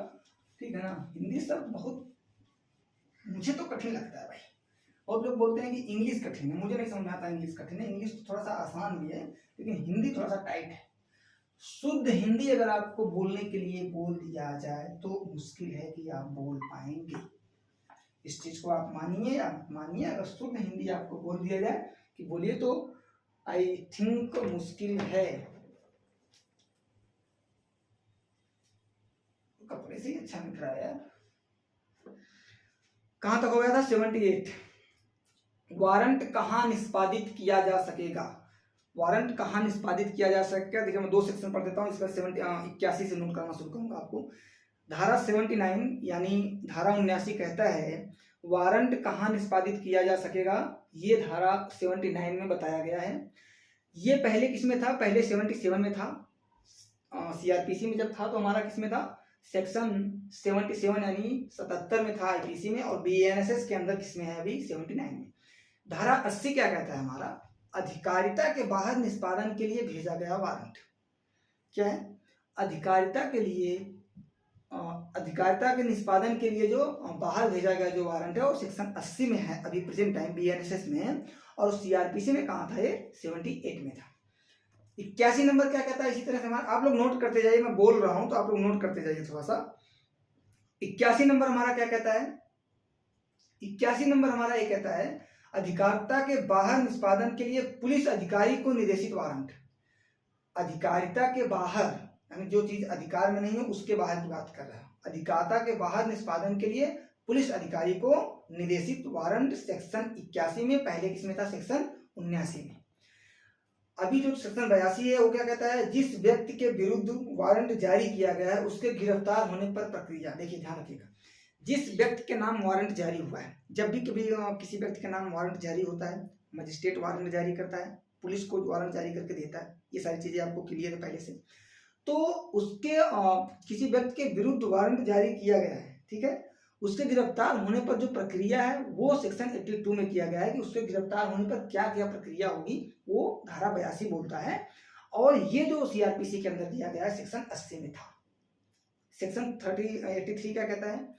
ठीक है ना। हिंदी सब बहुत मुझे तो कठिन लगता है भाई। और लोग बोलते हैं कि इंग्लिश कठिन है, मुझे नहीं समझ आता इंग्लिश कठिन है। इंग्लिश थोड़ा सा आसान भी है लेकिन हिंदी थोड़ा सा टाइट है। शुद्ध हिंदी अगर आपको बोलने के लिए बोल दिया जाए तो मुश्किल है कि आप बोल पाएंगे। इस चीज को आप मानिए या मानिए, अगर शुद्ध हिंदी आपको बोल दिया जाए कि बोलिए तो आई थिंक मुश्किल है। कपड़े से ही अच्छा मिल रहा है यार। कहां तक हो गया था? 78। वारंट कहां निष्पादित किया जा सकेगा? वारंट कहां निष्पादित किया जा सकेगा? देखिए मैं 2 सेक्शन पढ़ देता हूँ, इसका 81 से नोट करना शुरू करूंगा आपको। धारा 79 यानी धारा 79 कहता है वारंट कहां निष्पादित किया जा सकेगा। ये धारा 79 में बताया गया है। ये पहले किस में था? पहले 77 में था। सीआरपीसी में जब था तो हमारा किस में था? सेक्शन 77 यानी 77 में था आईपीसी में, और बीएनएसएस के अंदर किस में है अभी? 79 में। धारा 80 क्या कहता है हमारा? अधिकारिता के बाहर निष्पादन के लिए भेजा गया वारंट। क्या है? अधिकारिता के निष्पादन के लिए जो बाहर भेजा गया जो वारंट है वो सेक्शन 80 में है अभी प्रेजेंट टाइम बीएनएसएस में है, और सीआरपीसी में कहाँ था? ये 78 में था। 81 नंबर क्या कहता है? इसी तरह से हमारा आप लोग नोट करते जाइए, मैं बोल रहा हूं तो आप लोग नोट करते जाइए थोड़ा सा। 81 नंबर हमारा क्या कहता है? 81 नंबर हमारा ये कहता है अधिकारिता के बाहर निष्पादन के लिए पुलिस अधिकारी को निर्देशित वारंट। अधिकारिता के बाहर यानी जो चीज अधिकार में नहीं है उसके बाहर की बात कर रहा है। अधिकारिता के बाहर निष्पादन के लिए पुलिस अधिकारी को निर्देशित वारंट सेक्शन 81 में, पहले किसमें था? सेक्शन 79 में। अभी जो सेक्शन 82 है वो क्या कहता है? जिस व्यक्ति के विरुद्ध वारंट जारी किया गया है उसके गिरफ्तार होने पर प्रक्रिया। देखिए ध्यान रखिएगा, जिस व्यक्ति के नाम वारंट जारी हुआ है, जब भी कभी किसी व्यक्ति के नाम वारंट जारी होता है, मजिस्ट्रेट वारंट जारी करता है, पुलिस को वारंट जारी करके देता है, ये सारी चीजें आपको क्लियर है पहले से। तो उसके किसी व्यक्ति के विरुद्ध वारंट जारी किया गया है, ठीक है, उसके गिरफ्तार होने पर जो प्रक्रिया है वो सेक्शन 82 में किया गया है कि उसके गिरफ्तार होने पर क्या क्या प्रक्रिया होगी, वो धारा 82 बोलता है। और ये जो सीआरपीसी के अंदर दिया गया है सेक्शन 80 में था। सेक्शन 83 क्या कहता है?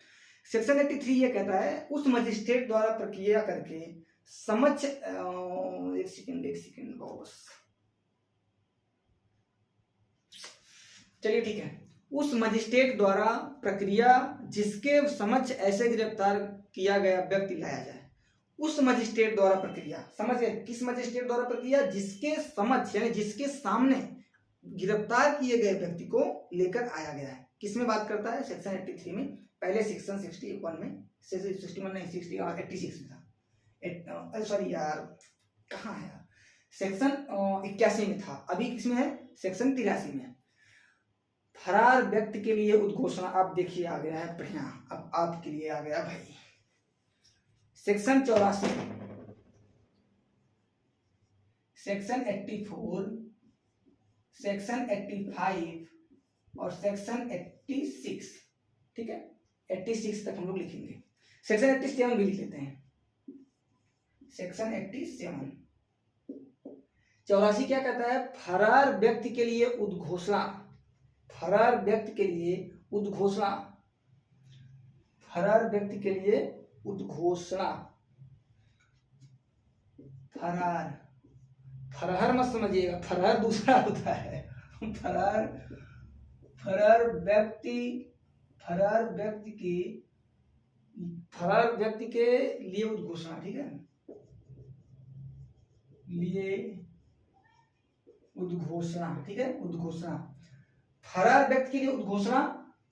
सेक्शन 83 ये कहता है उस मजिस्ट्रेट द्वारा प्रक्रिया करके समक्ष एक सेकंड बॉस, चलिए ठीक है, उस मजिस्ट्रेट द्वारा प्रक्रिया जिसके समक्ष ऐसे गिरफ्तार किया गया व्यक्ति लाया जाए। उस मजिस्ट्रेट द्वारा प्रक्रिया, समझ गए? किस मजिस्ट्रेट द्वारा प्रक्रिया? जिसके समक्ष यानी जिसके सामने गिरफ्तार किए गए व्यक्ति को लेकर आया गया है। किसमें बात करता है? सेक्शन 83 में। पहले सेक्शन 61 में, 61 नहीं 60 और 86 में था। सॉरी यार, कहाँ है यार? सेक्शन 81 में था, अभी किसमें है? सेक्शन 83 में। फरार व्यक्ति के लिए उद्घोषणा, आप देखिए आ गया है, बढ़िया, अब आपके लिए आ गया भाई। सेक्शन 84, सेक्शन 84, सेक्शन 85 और सेक्शन 86, ठीक है, 86 तक हम लोग लिखेंगे। सेक्शन 87 भी लिख लेते हैं। सेक्शन 87 84 क्या कहता है? फरार व्यक्ति के लिए उद्घोषणा। फरार व्यक्ति के लिए उद्घोषणा, फरार व्यक्ति के लिए उद्घोषणा। फरार, फरार मत समझिएगा, फरार दूसरा होता है। फरार व्यक्ति के लिए उद्घोषणा, ठीक है, लिए उद्घोषणा, ठीक है, उद्घोषणा। फरार व्यक्ति के लिए उद्घोषणा।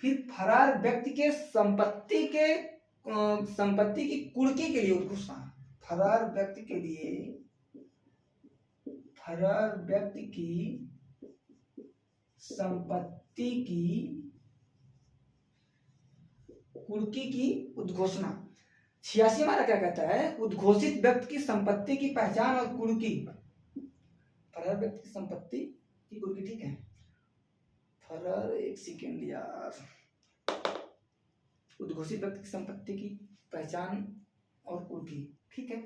फिर फरार व्यक्ति के संपत्ति की कुर्की के लिए उद्घोषणा। फरार व्यक्ति की संपत्ति की कुर्की की उद्घोषणा। 86 हमारा क्या कहता है? उद्घोषित व्यक्ति की संपत्ति की पहचान और कुर्की। फरार व्यक्ति की संपत्ति की कुर्की, ठीक है। फरार, एक सेकेंड यार, उद्घोषित व्यक्ति की संपत्ति की पहचान और कुर्की, ठीक है।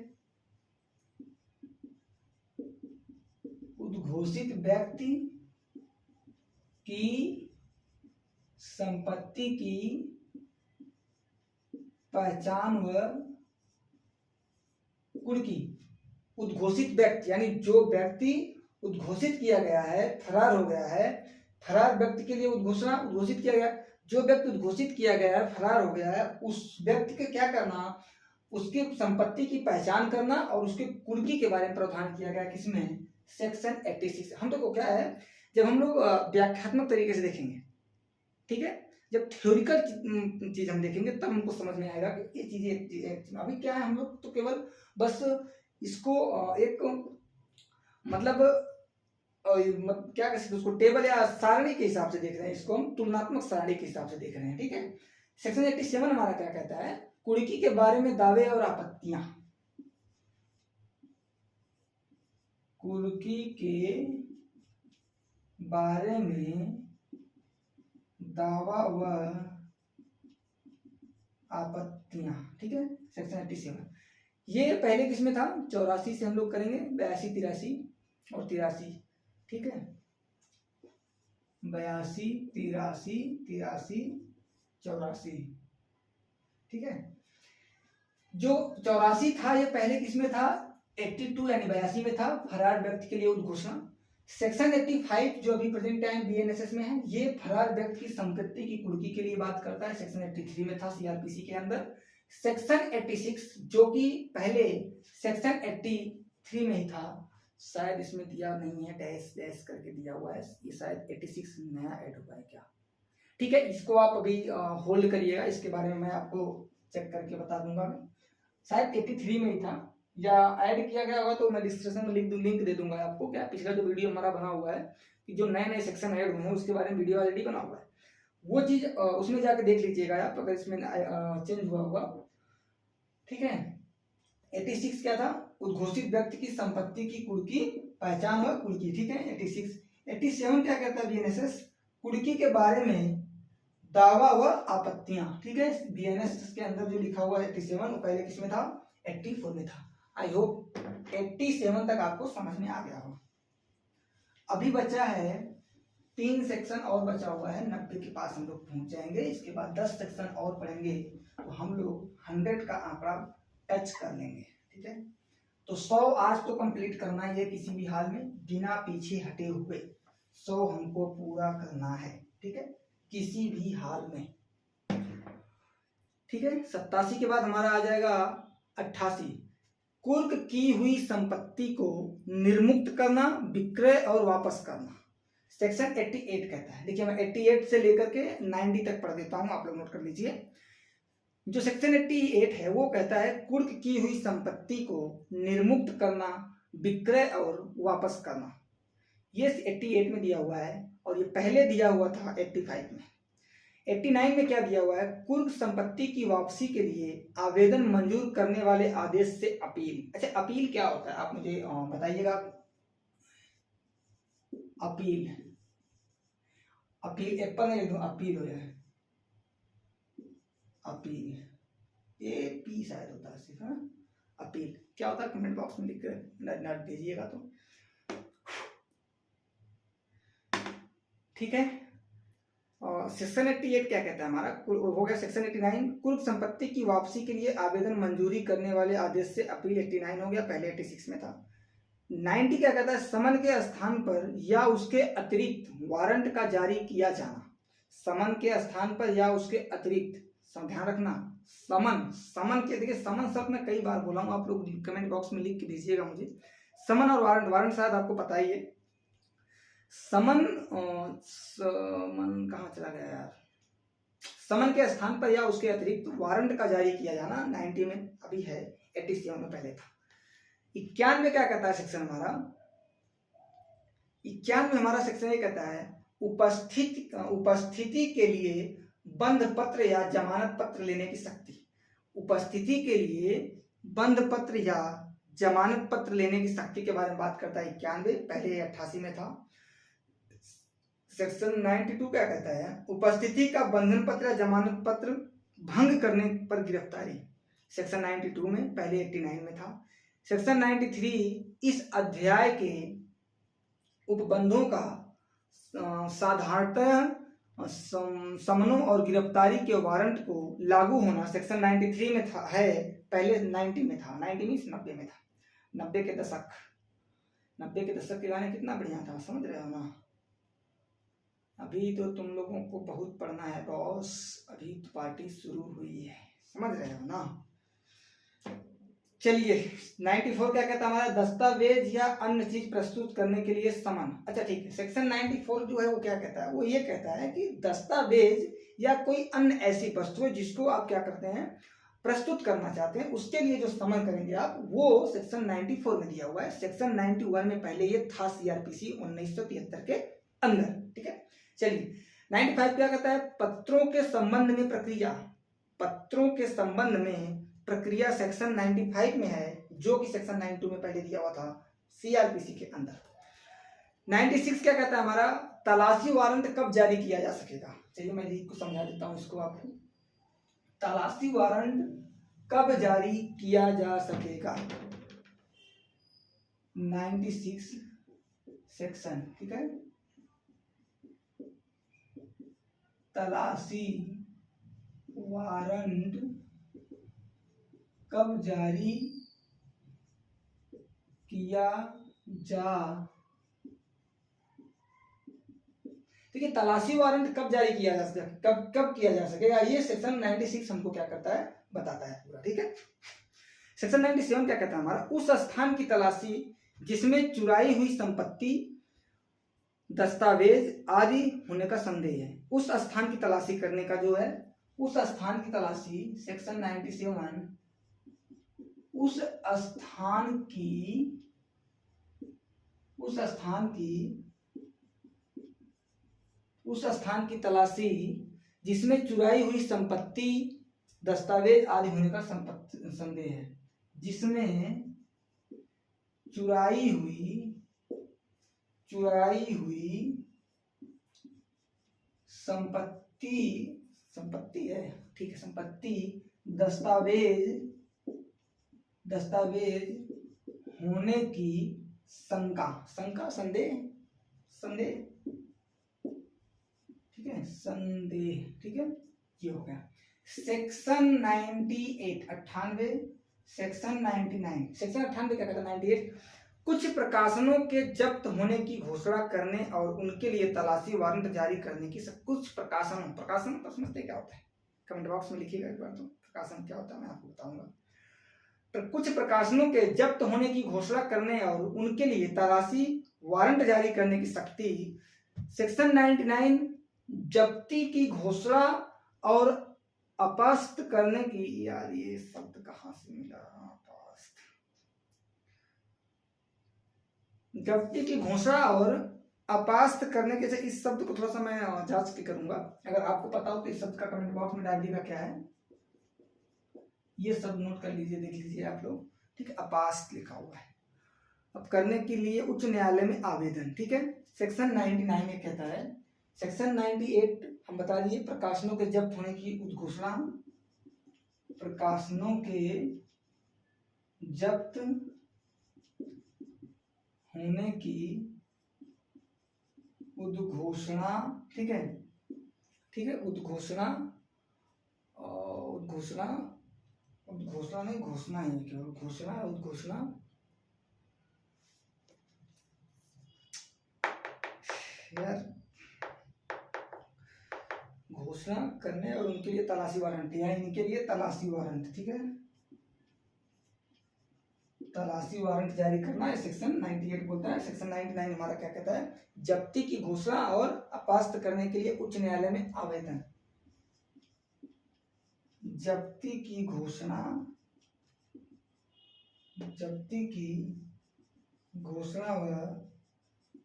उद्घोषित व्यक्ति की संपत्ति की पहचान व कुर्की। उद्घोषित व्यक्ति यानी जो व्यक्ति उद्घोषित किया गया है, फरार हो गया है, फरार व्यक्ति के लिए उद्घोषित किया गया, जो व्यक्ति उद्घोषित किया गया है, फरार हो गया है, उस व्यक्ति को क्या करना, उसकी संपत्ति की पहचान करना और उसके कुर्की के बारे में प्रावधान किया गया किसमें, सेक्शन 86। हम तो क्या है, जब हम लोग व्याख्यात्मक तरीके से देखेंगे, ठीक है, जब थ्योरिकल चीज हम देखेंगे तब हमको समझ में आएगा कि ये चीजें अभी क्या है, हम लोग तो केवल बस इसको एक मतलब क्या कह सकते, उसको टेबल या सारणी के हिसाब से देख रहे हैं, इसको हम तुलनात्मक सारणी के हिसाब से देख रहे हैं, ठीक है। सेक्शन 87 हमारा क्या कहता है, कुर्की के बारे में दावे और आपत्तियां। कुर्की के बारे में दावा व आपत्तियां, ठीक है, सेक्शन 87। ये पहले किसमें था, 84 से हम लोग करेंगे, 82, 83 और 83, ठीक है, 82, 83, 83, 84, ठीक है। जो 84 था ये पहले किसमें था, 82 यानी 82 में था, फरार व्यक्ति के लिए उद्घोषणा। सेक्शन 85 जो अभी प्रेजेंट टाइम बीएनएसएस में है, ये फरार व्यक्ति की संपत्ति की कुर्की के लिए बात करता है, सेक्शन 83 में था सीआरपीसी के अंदर। सेक्शन 86 जो कि पहले सेक्शन 83 में ही था, शायद इसमें दिया नहीं है, डैश डैश करके दिया हुआ है, ये शायद 86 नया ऐड हुआ है क्या, ठीक है, इसको आप अभी होल्ड करिएगा, इसके बारे में मैं आपको चेक करके बता दूंगा। शायद 83 में ही था या ऐड किया गया होगा तो मैं डिस्क्रिप्शन में लिंक दे दूंगा आपको। क्या पिछला जो वीडियो हमारा बना हुआ है कि जो नए नए सेक्शन ऐड हुए हैं उसके बारे में वीडियो ऑलरेडी बना हुआ है, वो चीज उसमें जाके देख लीजिएगा आप, अगर इसमें चेंज हुआ होगा, ठीक है। 86 क्या था, उद्घोषित व्यक्ति की संपत्ति की कुर्की, पहचान व कुर्की, ठीक है, 86। 87 क्या कहता है बीएनएसएस, कुर्की के बारे में दावा व आपत्तियां, ठीक है। बीएनएसएस के अंदर जो लिखा हुआ है 87, वो पहले किसमें था, 84 में था। आई होप 87 तक आपको समझ में आ गया हो। अभी बचा है 3 सेक्शन और बचा हुआ है, 90 के पास हम लोग पहुंच जाएंगे, इसके बाद 10 सेक्शन और पढ़ेंगे तो हम लोग 100 का आंकड़ा टच कर लेंगे, ठीक है। तो 100 आज तो कंप्लीट करना ही है किसी भी हाल में, बिना पीछे हटे हुए 100 हमको पूरा करना है, ठीक है, किसी भी हाल में, ठीक है। 87 के बाद हमारा आ जाएगा 88, कुर्क की हुई संपत्ति को निर्मुक्त करना, विक्रय और वापस करना, सेक्शन 88 कहता है। देखिए मैं 88 से लेकर के 90 तक पढ़ देता हूं, आप लोग नोट कर लीजिए। जो सेक्शन 88 है वो कहता है कुर्क की हुई संपत्ति को निर्मुक्त करना, विक्रय और वापस करना, ये 88 में दिया हुआ है और ये पहले दिया हुआ था 85 में। 89 में क्या दिया हुआ है, कुर्क संपत्ति की वापसी के लिए आवेदन मंजूर करने वाले आदेश से अपील। अच्छा अपील क्या होता है आप मुझे बताइएगा। अपील, अपील एक पर नहीं लिख दूं, अपील हो जाए, अपील, ए पी शायद होता है सिर्फ, हाँ? अपील क्या होता है कमेंट बॉक्स में लिख कर नोट दीजिएगा तो, ठीक है। सेक्शन 88 क्या कहता है हमारा, हो गया सेक्शन 89, कुर्क संपत्ति की वापसी के लिए आवेदन मंजूरी करने वाले आदेश से अपील 89 हो गया, पहले 86 में था। 90 क्या कहता है, समन के स्थान पर या उसके अतिरिक्त वारंट का जारी किया जाना, समन के स्थान पर या उसके अतिरिक्त, ध्यान रखना, समन के, देखिए समन शब्द मैं कई बार बोला हूं, आप लोग कमेंट बॉक्स में लिख के भेजिएगा मुझे। समन और वारंट शायद आपको पता ही है। समन कहाँ चला गया यार, समन के स्थान पर या उसके अतिरिक्त वारंट का जारी किया जाना 90 में अभी है, 87 में पहले था। 91 में क्या कहता है सेक्शन हमारा, 91 में हमारा सेक्शन ये कहता है उपस्थिति के लिए बंध पत्र या जमानत पत्र लेने की शक्ति। उपस्थिति के लिए बंध पत्र या जमानत पत्र लेने की शक्ति के बारे में बात करता है 91, पहले 88 में था। सेक्शन 92 क्या कहता है, उपस्थिति का बंधन पत्र या जमानत पत्र भंग करने पर गिरफ्तारी। सेक्शन 92 में, पहले 89 में था। सेक्शन 93 इस अध्याय के उपबंधों का साधारणतः समनों और गिरफ्तारी के वारंट को लागू होना सेक्शन 93 में था, है, पहले 90 में था। 90 मीन्स 90 में था। 90 के दशक के गाने कितना बढ़िया था, समझ रहे हो ना। अभी तो तुम लोगों को बहुत पढ़ना है बॉस, अभी तो पार्टी शुरू हुई है, समझ रहे हो ना। चलिए 94 क्या कहता है हमारा, दस्तावेज या अन्य चीज प्रस्तुत करने के लिए समन। अच्छा ठीक है, सेक्शन 94 जो है वो क्या कहता है, वो ये कहता है कि दस्तावेज या कोई अन्य ऐसी वस्तु है जिसको आप क्या करते हैं, प्रस्तुत करना चाहते हैं, उसके लिए जो समन करेंगे आप, वो सेक्शन 94 में दिया हुआ है। सेक्शन 91 में पहले ये था सीआरपीसी 1973 के अंदर, ठीक है। चलिए 95 क्या कहता है, पत्रों के संबंध में प्रक्रिया। पत्रों के संबंध में प्रक्रिया सेक्शन 95 में है, जो कि सेक्शन 92 में पहले दिया हुआ था सीआरपीसी के अंदर। 96 क्या कहता है हमारा, तलाशी वारंट कब जारी किया जा सकेगा। चलिए मैं लिख को समझा देता हूं इसको आपको। तलाशी वारंट कब जारी किया जा सकेगा, 96 सेक्शन, ठीक है। तलाशी वारंट कब जारी किया जा, देखिए तलाशी वारंट कब जारी किया जा सकेगा, कब किया जा सकेगा, ये सेक्शन 96 हमको क्या करता है, बताता है पूरा, ठीक है। सेक्शन 97 क्या कहता है हमारा, उस स्थान की तलाशी जिसमें चुराई हुई संपत्ति, दस्तावेज आदि होने का संदेह है। उस स्थान की तलाशी करने का जो है, उस स्थान की तलाशी सेक्शन 97 उस स्थान की तलाशी जिसमें चुराई हुई संपत्ति, दस्तावेज आदि होने का संदेह है। जिसमें चुराई हुई संपत्ति है, ठीक है, संपत्ति, दस्तावेज होने की संदेह, ठीक है, ठीक है, ये हो गया। सेक्शन 98 सेक्शन 99, सेक्शन 98 क्या कहता है, 98 कुछ प्रकाशनों के जब्त होने की घोषणा करने और उनके लिए तलाशी वारंट जारी करने की, कुछ प्रकाशन तो समझते क्या होता है, कमेंट बॉक्स में लिखिएगा एक बार, तो प्रकाशन क्या होता है मैं आपको बताऊंगा। तो कुछ प्रकाशनों के जब्त होने की घोषणा करने और उनके लिए तलाशी वारंट जारी करने की शक्ति सेक्शन 99 जब्ती की घोषणा और अपास्त करने की, यार ये शब्द कहां से मिला, अपास्त, जब्ती की घोषणा और अपास्त करने के, इस शब्द को थोड़ा सा मैं जांच के करूंगा, अगर आपको पता हो तो इस शब्द का कमेंट बॉक्स में डाल दीजिएगा क्या है, ये सब नोट कर लीजिए, देख लीजिए आप लोग, ठीक है। अपास्त लिखा हुआ है, अब करने के लिए उच्च न्यायालय में आवेदन, ठीक है। सेक्शन 99 में कहता है, सेक्शन 98 हम बता दिए, प्रकाशनों के जब्त होने की उद्घोषणा, प्रकाशनों के जब्त होने की उद्घोषणा, ठीक है, उद्घोषणा नहीं, घोषणा है केवल, उद्घोषणा यार, घोषणा करने और उनके लिए तलाशी वारंट, या इनके लिए तलाशी वारंट, ठीक है, तलाशी वारंट जारी करना है, सेक्शन 98 बोलता है। सेक्शन 99 हमारा क्या कहता है, जब्ती की घोषणा और अपास्त करने के लिए उच्च न्यायालय में आवेदन, जब्ती की घोषणा व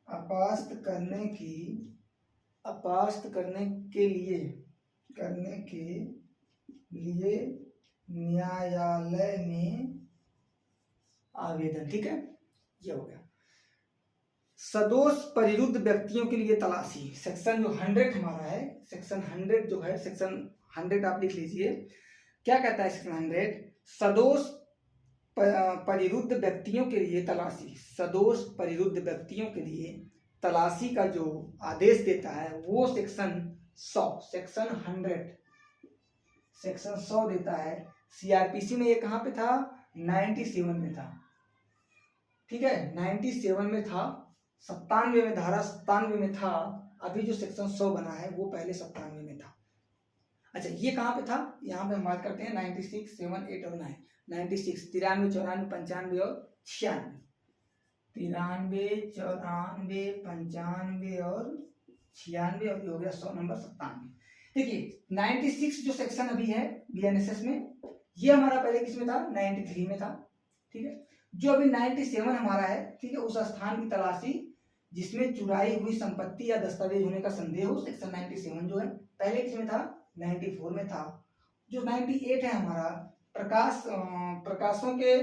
अपास्त करने के लिए न्यायालय में आवेदन, ठीक है, ये हो गया। सदोष परिरुद्ध व्यक्तियों के लिए तलाशी। सेक्शन जो 100 हमारा है, सेक्शन 100 जो है, सेक्शन 100 आप लिख लीजिए। क्या कहता है सेक्शन 100? सदोष परिरुद्ध व्यक्तियों के लिए तलाशी। सदोष परिरुद्ध व्यक्तियों के लिए तलाशी का जो आदेश देता है वो सेक्शन 100, सेक्शन 100 देता है। सीआरपीसी में ये कहाँ पे था? 97 में था। ठीक है, 97 में था, 97 में, धारा 97 में था। अभी जो सेक्शन 100 बना है वो पहले 97 में था। अच्छा, ये कहाँ पे था? यहाँ पे हम बात करते हैं 96, 7, 8 और 9। 96, 93, 94, 95 और 96। 93, 94, 95 और 96 और हो गया 100 नंबर 97। देखिए 96 जो सेक्शन अभी है बीएनएसएस में, ये हमारा पहले किसमें था? 93 में था। ठीक है, जो अभी 97 हमारा है, ठीक है, उस स्थान की तलाशी जिसमें चुराई हुई संपत्ति या दस्तावेज होने का संदेह हो, सेक्शन 97 जो है पहले किसमें था? 94 में था। जो 98 है हमारा प्रकाशों के,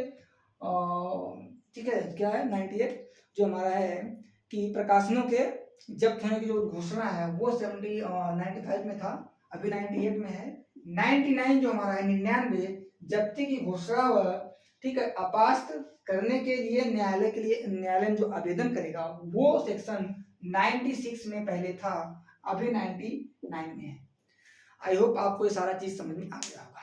ठीक है, क्या है 98 जो हमारा है कि प्रकाशनों के जब्त होने की जो घोषणा है वो 95 में था, अभी 98 में है। 99 जो हमारा है 99 जब्ती की घोषणा व, ठीक है, अपास्त करने के लिए न्यायालय जो आवेदन करेगा वो सेक्शन 96 में पहले था, अभी 99 में है। आई होप आपको ये सारा चीज समझ में आ गया होगा,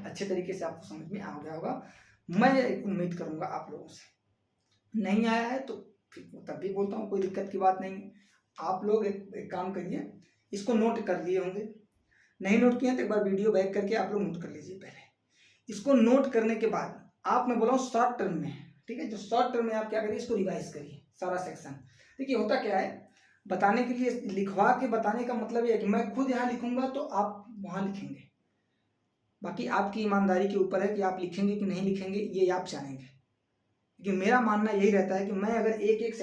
अच्छे तरीके से आपको समझ में आ गया होगा, मैं उम्मीद करूंगा आप लोगों से। नहीं आया है तो फिर तब भी बोलता हूँ, कोई दिक्कत की बात नहीं। आप लोग एक काम करिए, इसको नोट कर लिए होंगे, नहीं नोट किए तो एक बार वीडियो बैक करके आप लोग नोट कर लीजिए पहले। इसको नोट करने के बाद आप, मैं बोला हूँ शॉर्ट टर्म में, ठीक है, जो शॉर्ट टर्म में आप क्या करिए, इसको रिवाइज करिए सारा सेक्शन। देखिए होता क्या है, बताने के लिए, लिखवा के बताने का मतलब ये है कि मैं खुद यहाँ लिखूंगा तो आप वहाँ लिखेंगे, बाकी आपकी ईमानदारी के ऊपर है कि आप लिखेंगे कि नहीं लिखेंगे, ये आप जानेंगे। क्योंकि मेरा मानना यही रहता है कि मैं अगर एक एक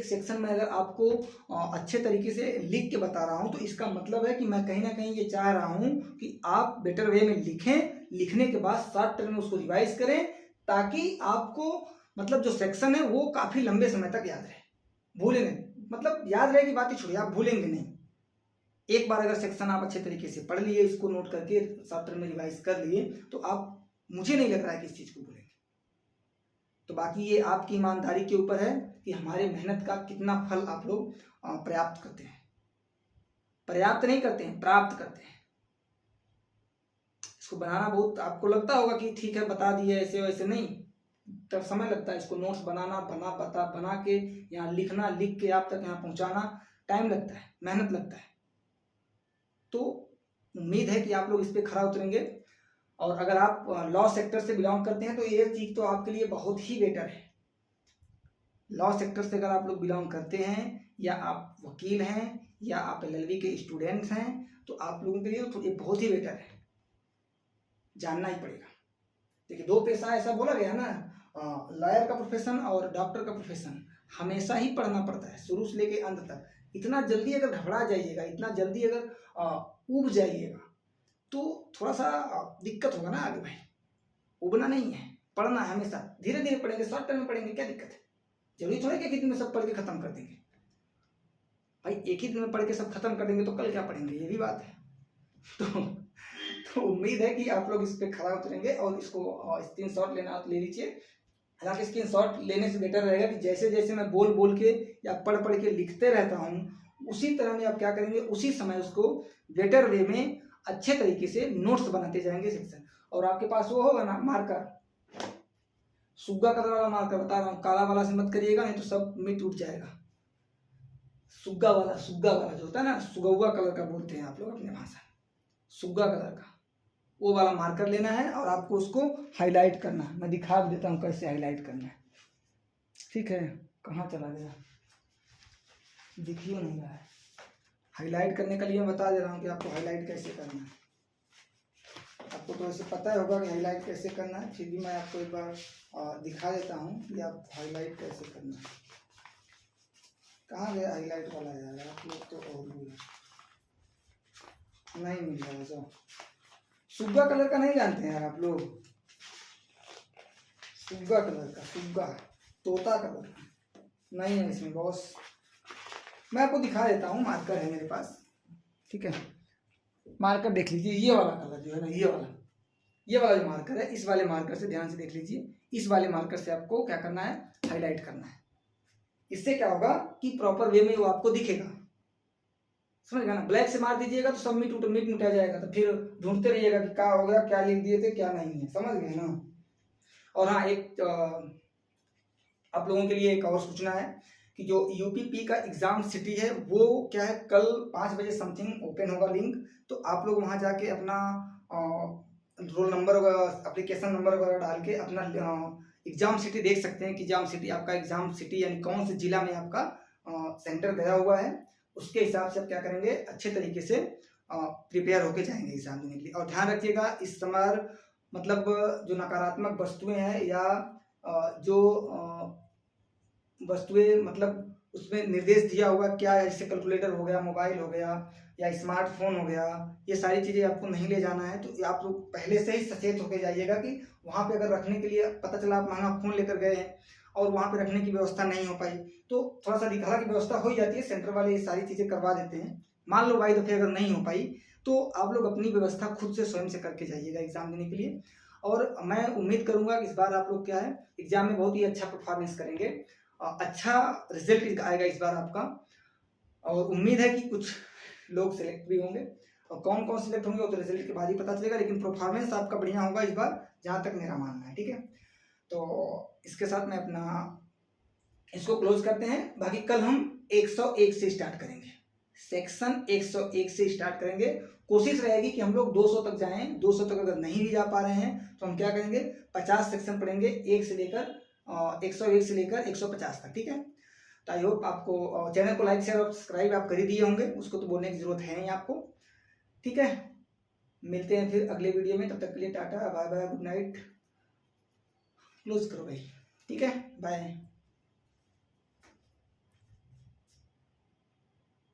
सेक्शन में अगर आपको अच्छे तरीके से लिख के बता रहा हूँ तो इसका मतलब है कि मैं कहीं ना कहीं ये चाह रहा हूँ कि आप बेटर वे में लिखें, लिखने के बाद शॉर्ट टर्म में उसको रिवाइज करें, ताकि आपको मतलब जो सेक्शन है वो काफ़ी लंबे समय तक याद रहे, भूलें नहीं। मतलब याद रहेगी बात ही छोड़िए, आप भूलेंगे नहीं। एक बार अगर सेक्शन आप अच्छे तरीके से पढ़ लिए, इसको नोट करके शॉर्ट टर्म में रिवाइज कर लिए, तो आप, मुझे नहीं लग रहा है कि इस चीज़ को भूलेंगे। तो बाकी ये आपकी ईमानदारी के ऊपर है कि हमारे मेहनत का कितना फल आप लोग प्राप्त करते हैं। पर्याप्त नहीं करते हैं, प्राप्त करते हैं। इसको बनाना बहुत आपको लगता होगा कि ठीक है बता दिए, ऐसे वैसे नहीं, तब समय लगता है इसको नोट्स बनाना, बना के यहाँ लिखना, लिख के आप तक यहाँ पहुँचाना टाइम लगता है, मेहनत लगता है। तो उम्मीद है कि आप लोग इस पर खरा उतरेंगे। और अगर आप लॉ सेक्टर से बिलोंग करते हैं तो ये चीज तो आपके लिए बहुत ही बेटर है। लॉ सेक्टर से अगर आप लोग बिलोंग करते हैं, या आप वकील हैं, या आप एलएलबी के स्टूडेंट्स हैं, तो आप लोगों के लिए तो ये बहुत ही बेटर है, जानना ही पड़ेगा। देखिए दो पेशा ऐसा बोला गया ना, लॉयर का प्रोफेशन और डॉक्टर का प्रोफेशन हमेशा ही पढ़ना पड़ता है, शुरू से लेके अंत तक। इतना जल्दी अगर घबरा जाइएगा, इतना जल्दी अगर ऊब जाइएगा तो थोड़ा सा दिक्कत होगा ना आगे भाई। उबना नहीं है, पढ़ना है हमेशा, धीरे धीरे पढ़ेंगे, शॉर्ट टर्म में पढ़ेंगे, क्या दिक्कत है? जरूरी थोड़ा कि एक ही दिन में सब पढ़ के खत्म कर देंगे भाई। एक ही दिन में पढ़ के सब खत्म कर देंगे तो कल क्या पढ़ेंगे, ये भी बात है। तो उम्मीद है कि आप लोग इस पे खरा उतरेंगे और इसको स्क्रीनशॉट लेना ले लीजिए। हालांकि स्क्रीनशॉट लेने से बेटर रहेगा कि जैसे जैसे मैं बोल के या पढ़ के लिखते रहता हूँ, उसी तरह में आप क्या करेंगे, उसी समय उसको बेटर वे में अच्छे तरीके से नोट्स बनाते जाएंगे सेक्शन। और आपके पास वो होगा ना मार्कर, सुग्गा कलर वाला मार्कर, बता रहा हूँ, काला वाला से मत करिएगा, नहीं तो सब मिट उठ जाएगा। सुग्गा वाला जो होता है ना, सुगौवा कलर का बोलते हैं आप लोग अपने भाषा, सुग्गा कलर का, वो वाला मार्कर लेना है और आपको उसको हाईलाइट करना है। मैं दिखा भी देता हूँ कैसे हाईलाइट करना है, ठीक है। कहाँ चला गया, दिखिए नहीं रहा है। हाईलाइट करने के लिए मैं बता दे रहा हूँ कि आपको हाईलाइट कैसे करना है। आपको तो ऐसे पता ही होगा कि हाईलाइट कैसे करना है, फिर भी मैं आपको एक बार दिखा देता हूँ कि आप हाईलाइट कैसे करना है। कहाँ गया हाईलाइट वाला यार, आप लोग तो और भी नहीं मिल रहा है। सब सुग्गा कलर का नहीं जानते हैं यार आप लोग, सुग्गा कलर का, सुग्गा तोता कलर नहीं है इसमें बॉस। मैं आपको दिखा देता हूँ, मार्कर है मेरे पास, ठीक है। मार्कर देख लीजिए, ये वाला कलर जो है ना, ये वाला जो मार्कर है, इस वाले मार्कर से ध्यान से देख लीजिए, इस वाले मार्कर से आपको क्या करना है, हाईलाइट करना है। इससे क्या होगा कि प्रॉपर वे में वो आपको दिखेगा, समझ गया ना। ब्लैक से मार दीजिएगा तो सब मिट मिटा जाएगा, तो फिर ढूंढते रहिएगा कि क्या हो गया, क्या लिख दिए थे, क्या नहीं है, समझ गए ना। और हाँ, एक आप लोगों के लिए एक और सूचना है कि जो यूपीपी का एग्जाम सिटी है वो क्या है, कल 5 बजे समथिंग ओपन होगा लिंक। तो आप लोग वहाँ जाके अपना रोल नंबर वगैरह, एप्लीकेशन नंबर वगैरह डाल के अपना एग्जाम सिटी देख सकते हैं कि एग्जाम सिटी आपका, एग्जाम सिटी यानी कौन से जिला में आपका सेंटर गया हुआ है। उसके हिसाब से आप क्या करेंगे, अच्छे तरीके से प्रिपेयर होके जाएंगे एग्जाम देने के लिए। और ध्यान रखिएगा, इस समय मतलब जो नकारात्मक वस्तुएं हैं या जो वस्तुएं मतलब उसमें निर्देश दिया होगा क्या है, जैसे कैलकुलेटर हो गया, मोबाइल हो गया या स्मार्टफोन हो गया, ये सारी चीज़ें आपको नहीं ले जाना है। तो आप लोग पहले से ही सचेत होकर जाइएगा कि वहाँ पे अगर रखने के लिए पता चला आप महंगा फ़ोन लेकर गए हैं और वहाँ पे रखने की व्यवस्था नहीं हो पाई, तो थोड़ा सा दिखा की व्यवस्था हो ही जाती है, सेंटर वाले ये सारी चीज़ें करवा देते हैं। मान लो भाई तो फिर अगर नहीं हो पाई तो आप लोग अपनी व्यवस्था खुद से स्वयं से करके जाइएगा एग्जाम देने के लिए। और मैं उम्मीद करूँगा कि इस बार आप लोग क्या है, एग्जाम में बहुत ही अच्छा परफॉर्मेंस करेंगे, अच्छा रिजल्ट आएगा इस बार आपका। और उम्मीद है कि कुछ लोग सिलेक्ट भी होंगे, और कौन कौन सिलेक्ट होंगे वो तो रिजल्ट के बाद ही पता चलेगा, लेकिन परफॉर्मेंस आपका बढ़िया होगा इस बार, जहाँ तक मेरा मानना है, ठीक है। तो इसके साथ मैं अपना इसको क्लोज करते हैं। बाकी कल हम 101 से स्टार्ट करेंगे, सेक्शन 101 से स्टार्ट करेंगे। कोशिश रहेगी कि हम लोग 200 तक जाएं। 200 तक अगर नहीं भी जा पा रहे हैं तो हम क्या करेंगे, 50 सेक्शन पढ़ेंगे, 1 से लेकर 101 से लेकर 150 तक, ठीक है। तो आई होप आपको चैनल को लाइक शेयर और सब्सक्राइब आप कर ही दिए होंगे, उसको तो बोलने की जरूरत है नहीं आपको, ठीक है। मिलते हैं फिर अगले वीडियो में, तब तक के लिए tata bye bye, good night, close करो भाई, ठीक है, बाय।